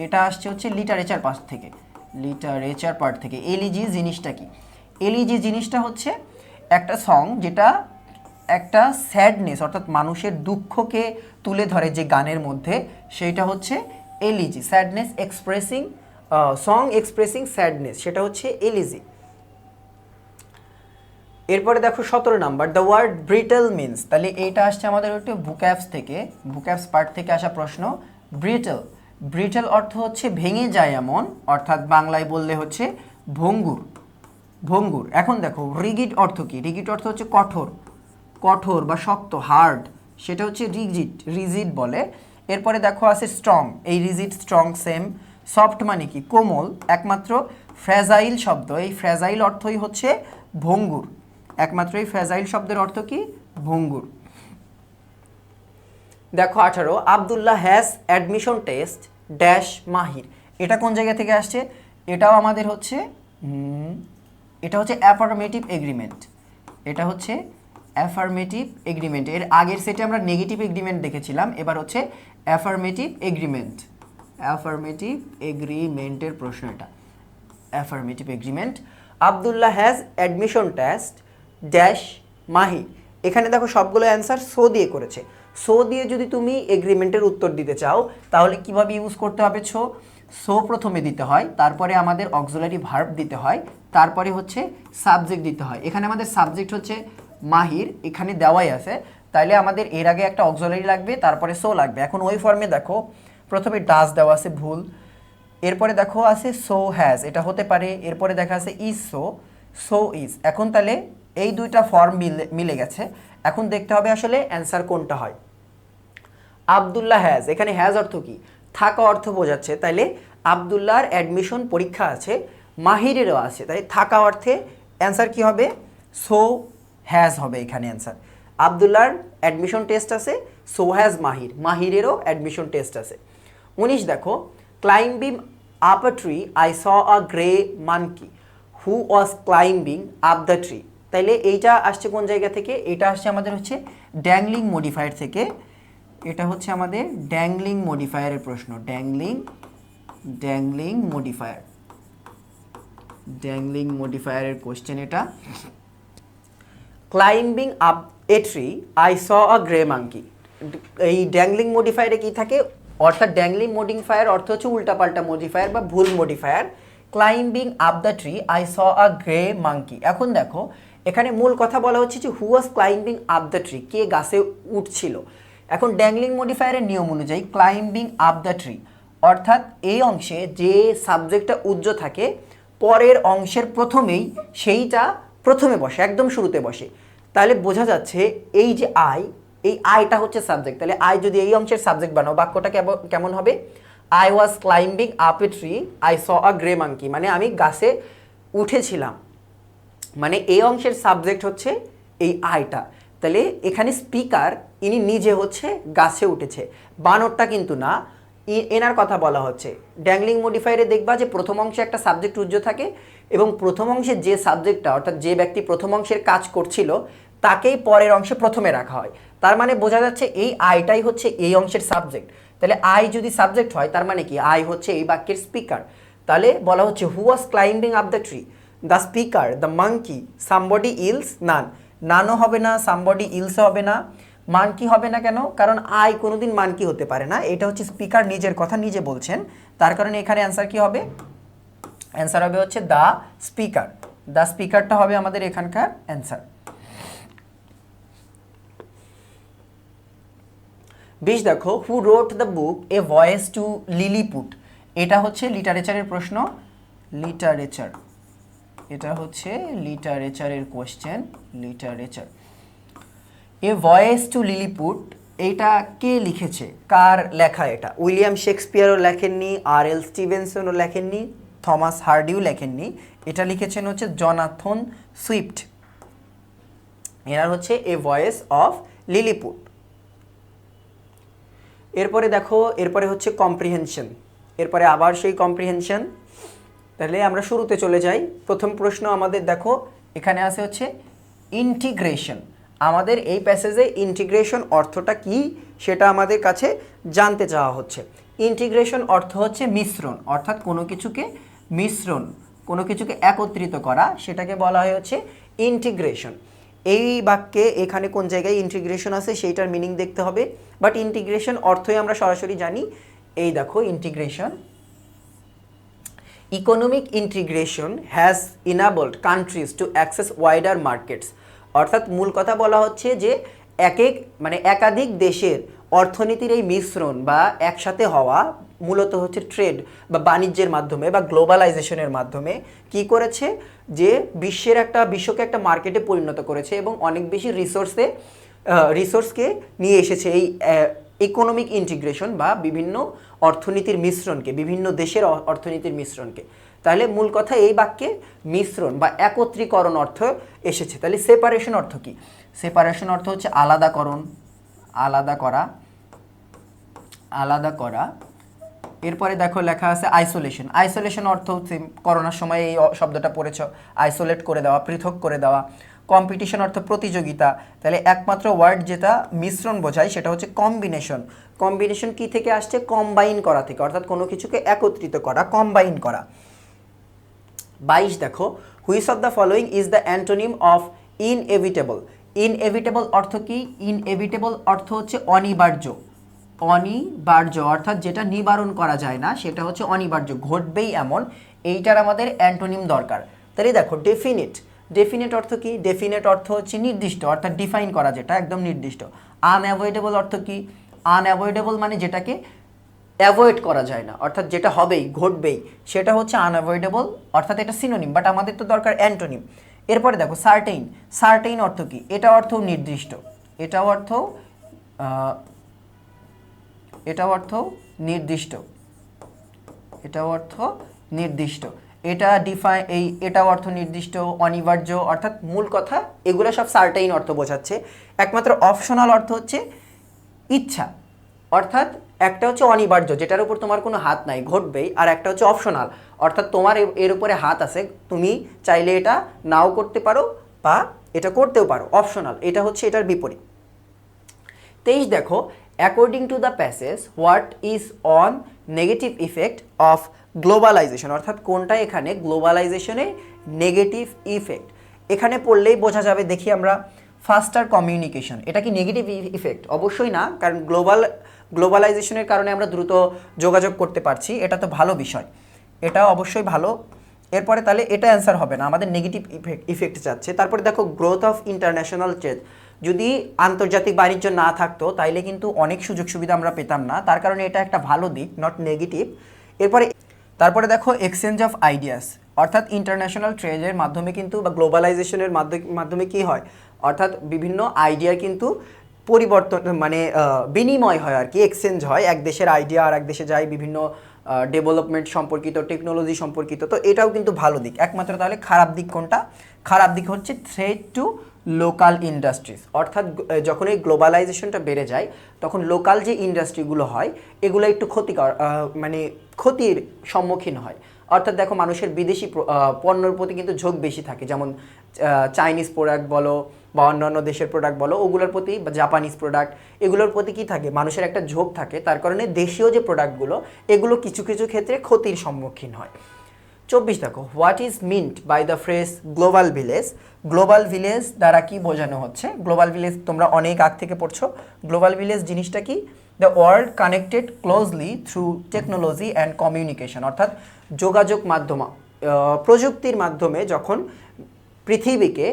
এটা আসছে হচ্ছে লিটারেচার পার্ট থেকে। এলিজি জিনিসটা কি, এলিজি জিনিসটা হচ্ছে একটা সং যেটা একটা স্যাডনেস অর্থাৎ মানুষের দুঃখকে তুলে ধরে যে গানের মধ্যে, সেইটা হচ্ছে elegy, sadness expressing song expressing sadness, সেটা হচ্ছে এলিজি। এরপরে দেখো 17 number, the word brittle means, তাহলে এইটা আসছে আমাদের একটু ভুক্যাবস পার্ট থেকে আসা প্রশ্ন। ব্রিটল অর্থ হচ্ছে ভেঙে যায় এমন, অর্থাৎ বাংলায় বললে হচ্ছে ভঙ্গুর। এখন দেখো রিগিড অর্থ কি, রিগিড অর্থ হচ্ছে কঠোর বা শক্ত, হার্ড, সেটা হচ্ছে রিজিড বলে। এরপরে দেখো আছে স্ট্রং, এই রিজিড স্ট্রং সেম। সফট মানে কি, কোমল, একমাত্র ফ্র্যাজাইল শব্দ, এই ফ্র্যাজাইল অর্থই হচ্ছে ভঙ্গুর, একমাত্র এই ফ্র্যাজাইল শব্দের অর্থ কি ভঙ্গুর। দেখো 18, Abdullah has admission test dash Mahir, এটা কোন জায়গা থেকে আসছে, এটাও আমাদের হচ্ছে এটা হচ্ছে অ্যাফার্মেটিভ এগ্রিমেন্ট, এটা হচ্ছে অ্যাফার্মেটিভ এগ্রিমেন্ট। এর আগের সেটে আমরা নেগেটিভ এগ্রিমেন্ট দেখেছিলাম, এবার হচ্ছে অ্যাফার্মেটিভ এগ্রিমেন্টের প্রশ্ন এটা, affirmative agreement. Abdullah has admission test dash Mahi, এখানে দেখো সবগুলো অ্যান্সার সো দিয়ে করেছে, সো দিয়ে যদি তুমি এগ্রিমেন্টের উত্তর দিতে চাও তাহলে কিভাবে ইউজ করতে হবে, সো প্রথমে দিতে হয়, তারপরে আমাদের অক্সিলারি ভার্ব দিতে হয়, তারপরে হচ্ছে সাবজেক্ট দিতে হয়। এখানে আমাদের সাবজেক্ট হচ্ছে মাহির, এখানে দেওয়াই আছে, তাইলে আমাদের এর আগে একটা অক্সিলারি লাগবে, তারপরে সো লাগবে। এখন ওই ফর্মে দেখো প্রথমে ডাজ দেওয়া আছে ভুল, এরপরে দেখো আছে সো হ্যাজ, এটা হতে পারে, এরপরে দেখা আছে ইজ সো ইজ। এখন তাহলে এই দুইটা ফর্ম মিলে গেছে, এখন দেখতে হবে আসলে অ্যান্সার কোনটা হয়। আব্দুল্লাহ হ্যাজ, এখানে হ্যাজ অর্থ কি, থাকা অর্থ বোঝাচ্ছে, তাইলে আব্দুল্লাহর অ্যাডমিশন পরীক্ষা আছে, মাহিরেরও আছে, তাই থাকা অর্থে অ্যান্সার কি হবে, সো হ্যাজ হবে এখানে অ্যান্সার। আব্দুল্লাহর অ্যাডমিশন টেস্ট আছে, সো হ্যাজ মাহিরেরও অ্যাডমিশন টেস্ট আছে। 19 দেখো, climbing up a tree I saw a grey monkey who was climbing up the tree, তাইলে এইটা আসছে কোন জায়গা থেকে, এটা আসছে আমাদের হচ্ছে ড্যাংলিং মডিফায়ার থেকে, এটা হচ্ছে আমাদের ড্যাংলিং মডিফায়ারের প্রশ্ন, ড্যাংলিং মডিফায়ারের কোশ্চেন এটা। Climbing up a tree I saw a grey monkey, এই ড্যাংলিং মডিফায়ারে কি থাকে, অর্থাৎ ড্যাংলিং মডিফায়ার অর্থ হচ্ছে উল্টাপাল্টা মডিফায়ার বা ভুল modifier, climbing up the tree I saw a grey monkey. এখন দেখো এখানে মূল কথা বলা হচ্ছে যে হু was climbing up the tree, কে গাছে উঠছিল। এখন ড্যাংলিং মডিফায়ারের নিয়ম অনুযায়ী ক্লাইম্বিং আপ দ্য ট্রি অর্থাৎ এই অংশে যে সাবজেক্টটা উজ্জ্ব থাকে পরের অংশের প্রথমেই সেইটা প্রথমে বসে, একদম শুরুতে বসে। তাহলে বোঝা যাচ্ছে এই যে আই, এই আইটা হচ্ছে সাবজেক্ট। তাহলে আই যদি এই অংশের সাবজেক্ট বানাও বাক্যটা কেমন হবে? I was climbing up a tree I saw a grey monkey, মানে আমি গাছে উঠেছিলাম, মানে এই অংশের সাবজেক্ট হচ্ছে এই আইটা। তাহলে এখানে স্পিকার ইনি নিজে হচ্ছে গাছে উঠেছে, বানরটা কিন্তু না, এনার কথা বলা হচ্ছে। ড্যাংলিং মডিফায়ারে দেখবা যে প্রথম অংশে একটা সাবজেক্ট উজ্জ্ব থাকে এবং প্রথম অংশের যে সাবজেক্টটা অর্থাৎ যে ব্যক্তি প্রথম অংশের কাজ করছিল তাকেই পরের অংশে প্রথমে রাখা হয়। তার মানে বোঝা যাচ্ছে এই আইটাই হচ্ছে এই অংশের সাবজেক্ট। তাহলে আই যদি সাবজেক্ট হয় তার মানে কি আই হচ্ছে এই বাক্যের স্পিকার। তাহলে বলা হচ্ছে who was climbing up the tree, the speaker, the monkey, somebody else, none. নানও হবে না, সামবডি ইলসও হবে না, মানকি হবে না। কেন? কারণ আই কোনোদিন মানকি হতে পারে না, এটা হচ্ছে স্পিকার নিজের কথা নিজে বলছেন, তার কারণে এখানে অ্যান্সার কি হবে? অ্যান্সার হবে হচ্ছে দ্য স্পিকার। দ্য স্পিকারটা হবে আমাদের এখানকার অ্যান্সার। 20 দেখো, who wrote the book a voice to Lilliput. এটা হচ্ছে লিটারেচারের প্রশ্ন, লিটারেচার, এটা হচ্ছে লিটারেচারের question, literature. A voice to Lilliput, এইটা কে লিখেছে, কার লেখা এটা? উইলিয়াম শেক্সপিয়ারও লেখেননি, আর.এল. স্টিভেনসনও লেখেননি, থমাস হার্ডিও লেখেননি, এটা লিখেছেন হচ্ছে জনাথন সুইফট। এনার হচ্ছে এ ভয়েস অফ লিলিপুট। এরপরে দেখো, এরপরে হচ্ছে কম্প্রিহেনশন, এরপরে আবার সেই কম্প্রিহেনশন। তাহলে আমরা শুরুতে চলে যাই। প্রথম প্রশ্ন আমাদের দেখো এখানে আছে হচ্ছে ইন্টিগ্রেশন। আমাদের এই প্যাসেজে ইন্টিগ্রেশন অর্থটা কি সেটা আমাদের কাছে জানতে চাওয়া হচ্ছে। ইন্টিগ্রেশন অর্থ হচ্ছে মিশ্রণ, অর্থাৎ কোনো কিছুকে মিশ্রণ, কোনো কিছুকে একত্রিত করা, সেটাকে বলা হয় হচ্ছে ইন্টিগ্রেশন। এই বাক্যে এখানে কোন জায়গায় ইন্টিগ্রেশন আছে সেইটার মিনিং দেখতে হবে, বাট ইন্টিগ্রেশন অর্থই আমরা সরাসরি জানি। এই দেখো integration, economic integration has enabled countries to access wider markets. অর্থাৎ মূল কথা বলা হচ্ছে যে একাধিক দেশের অর্থনীতির এই মিশ্রণ বা একসাথে হওয়া মূলত হচ্ছে ট্রেড বা বাণিজ্যের মাধ্যমে বা গ্লোবালাইজেশনের মাধ্যমে কি করেছে, যে বিশ্বকে একটা মার্কেটে পরিণত করেছে এবং অনেক বেশি রিসোর্সকে নিয়ে এসেছে। এই ইকোনমিক ইন্টিগ্রেশন বা বিভিন্ন অর্থনীতির মিশ্রণকে, বিভিন্ন দেশের অর্থনীতির মিশ্রণকে। তাহলে মূল কথা এই বাক্যে মিশ্রণ বা একত্রীকরণ অর্থ এসেছে। তাহলে সেপারেশন অর্থ কি? সেপারেশন অর্থ হচ্ছে আলাদাকরণ, আলাদা করা, আলাদা করা। এরপরে দেখো লেখা আছে আইসোলেশন। আইসোলেশন অর্থ হচ্ছে করোনার সময় এই শব্দটা পড়েছ, আইসোলেট করে দেওয়া, পৃথক করে দেওয়া। কম্পিটিশন অর্থ প্রতিযোগিতা। তাহলে একমাত্র ওয়ার্ড যেটা মিশ্রণ বোঝায় সেটা হচ্ছে কম্বিনেশন। কম্বিনেশন কি থেকে আসছে? কম্বাইন করা থেকে, অর্থাৎ কোনো কিছুকে একত্রিত করা, কম্বাইন করা। 22 দেখো, which of the following is the antonym of inevitable. Inevitable অর্থ কি? ইনএভিটেবল অর্থ হচ্ছে অনিবার্য, অনিবার্য অর্থাৎ যেটা নিবারণ করা যায় না সেটা হচ্ছে অনিবার্য, ঘটবেই এমন, এইটার আমাদের অ্যান্টোনিম দরকার। তাহলে দেখো ডেফিনিট, ডেফিনিট অর্থ কি? ডেফিনিট অর্থ হচ্ছে নির্দিষ্ট, অর্থাৎ ডিফাইন করা, যেটা একদম নির্দিষ্ট। আনঅ্যাভয়েডেবল অর্থ কি? আনঅ্যাভয়েডেবল মানে যেটাকে অ্যাভয়েড করা যায় না, অর্থাৎ যেটা হবেই, ঘটবেই, সেটা হচ্ছে আনঅ্যাভয়েডেবল, অর্থাৎ এটা সিনোনিম, বাট আমাদের তো দরকার অ্যান্টোনিম। এরপরে দেখো সার্টেইন। সার্টেইন অর্থ কি? এটা অর্থ নির্দিষ্ট, এটাও অর্থ নির্দিষ্ট, এটাও অর্থ নির্দিষ্ট, এটাও অর্থ নির্দিষ্ট, অনিবার্য, অর্থাৎ মূল কথা এগুলো সব সার্টেইন অর্থ বোঝাচ্ছে। একমাত্র অপশনাল অর্থ হচ্ছে ইচ্ছা, অর্থাৎ একটা হচ্ছে অনিবার্য যেটার উপর তোমার কোনো হাত নাই, ঘটবেই, আর একটা হচ্ছে অপশনাল অর্থাৎ তোমার এর উপরে হাত আছে, তুমি চাইলে এটা নাও করতে পারো বা এটা করতেও পারো, অপশনাল, এটা হচ্ছে এটার বিপরীত। 23 দেখো, according to the passage what is on negative effect of globalization, অর্থাৎ কোনটা এখানে গ্লোবালাইজেশনের নেগেটিভ ইফেক্ট। এখানে পড়লেই বোঝা যাবে, দেখি আমরা। ফাস্টার কমিউনিকেশন, এটা কি নেগেটিভ ইফেক্ট? অবশ্যই না, কারণ গ্লোবালাইজেশনের কারণে আমরা দ্রুত যোগাযোগ করতে পারছি, এটা তো ভালো বিষয়, এটা অবশ্যই ভালো এরপরে তাহলে এটা অ্যান্সার হবে না, আমাদের নেগেটিভ ইফেক্ট যাচ্ছে। তারপরে দেখো গ্রোথ অফ ইন্টারন্যাশনাল ট্রেড, যদি আন্তর্জাতিক বাণিজ্য না থাকতো তাইলে কিন্তু অনেক সুযোগ সুবিধা আমরা পেতাম না, তার কারণে এটা একটা ভালো দিক, নট নেগেটিভ। তারপরে দেখো এক্সচেঞ্জ অফ আইডিয়াস, অর্থাৎ ইন্টারন্যাশনাল ট্রেডের মাধ্যমে কিন্তু বা গ্লোবালাইজেশনের মাধ্যমে কি হয়, অর্থাৎ বিভিন্ন আইডিয়ার কিন্তু পরিবর্তন মানে বিনিময় হয় আর কি, এক্সচেঞ্জ হয়, এক দেশের আইডিয়া আর এক দেশে যায়, বিভিন্ন ডেভেলপমেন্ট সম্পর্কিত, টেকনোলজি সম্পর্কিত। তো এটাও কিন্তু ভালো দিক। একমাত্র তাহলে খারাপ দিক কোনটা? খারাপ দিক হচ্ছে থ্রেট টু লোকাল ইন্ডাস্ট্রিজ, অর্থাৎ যখন এই গ্লোবালাইজেশনটা বেড়ে যায় তখন লোকাল যে ইন্ডাস্ট্রিগুলো হয় এগুলো একটু ক্ষতিকর, মানে ক্ষতির সম্মুখীন হয়। অর্থাৎ দেখো মানুষের বিদেশি পণ্যের প্রতি কিন্তু ঝোঁক বেশি থাকে, যেমন চাইনিজ প্রোডাক্ট বলো বা অন্যান্য দেশের প্রোডাক্ট বলো, ওগুলোর প্রতি বা জাপানিজ প্রোডাক্ট, এগুলোর প্রতি কী থাকে, মানুষের একটা ঝোঁক থাকে। তার কারণে দেশীয় যে প্রোডাক্টগুলো এগুলো কিছু কিছু ক্ষেত্রে ক্ষতির সম্মুখীন হয়। 24 দেখো, what is meant by the phrase global village. Global village দ্বারা কি বোঝানো হচ্ছে? গ্লোবাল ভিলেজ তোমরা অনেক আগ থেকে পড়ছো। গ্লোবাল ভিলেজ জিনিসটা কি? The world connected closely through technology and communication, অর্থাৎ যোগাযোগ মাধ্যম, প্রযুক্তির মাধ্যমে যখন পৃথিবীকে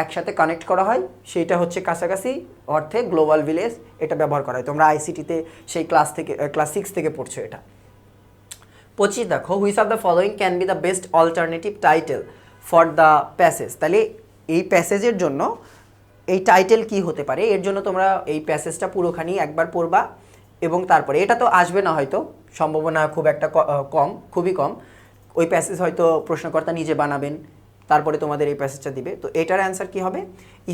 একসাথে কানেক্ট করা হয় সেইটা হচ্ছে কাছাকাছি অর্থে গ্লোবাল ভিলেজ, এটা ব্যবহার করা হয়। তোমরা আইসিটিতে সেই ক্লাস 6 থেকে পড়ছো এটা। 25 দেখো, which of the following can be the best alternative title for the passage. তাহলে এই প্যাসেজের জন্য এই টাইটেল কি হতে পারে? এর জন্য তোমরা এই প্যাসেজটা পুরোখানি একবার পড়বা এবং তারপরে এটা তো আসবে না, হয়তো সম্ভাবনা খুব একটা কম, খুবই কম। ওই প্যাসেজ হয়তো প্রশ্নকর্তা নিজে বানাবেন, তারপরে তোমাদের এই প্যাসেজটা দিবে। তো এটার অ্যান্সার কি হবে?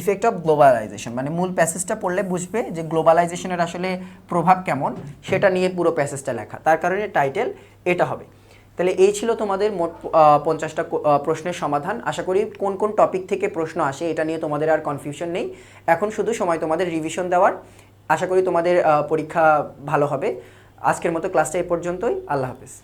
ইফেক্ট অফ গ্লোবালাইজেশন, মানে মূল প্যাসেজটা পড়লে বুঝবে যে গ্লোবালাইজেশনের আসলে প্রভাব কেমন, সেটা নিয়ে পুরো প্যাসেজটা লেখা, তার কারণে টাইটেল এটা হবে। তাহলে এই ছিল তোমাদের মোট 50টা প্রশ্নের সমাধান। আশা করি কোন কোন টপিক থেকে প্রশ্ন আসে এটা নিয়ে তোমাদের আর কনফিউশন নেই। এখন শুধু সময় তোমাদের রিভিশন দেওয়ার। আশা করি তোমাদের পরীক্ষা ভালো হবে। আজকের মতো ক্লাসটা এই পর্যন্তই। আল্লাহ হাফেজ।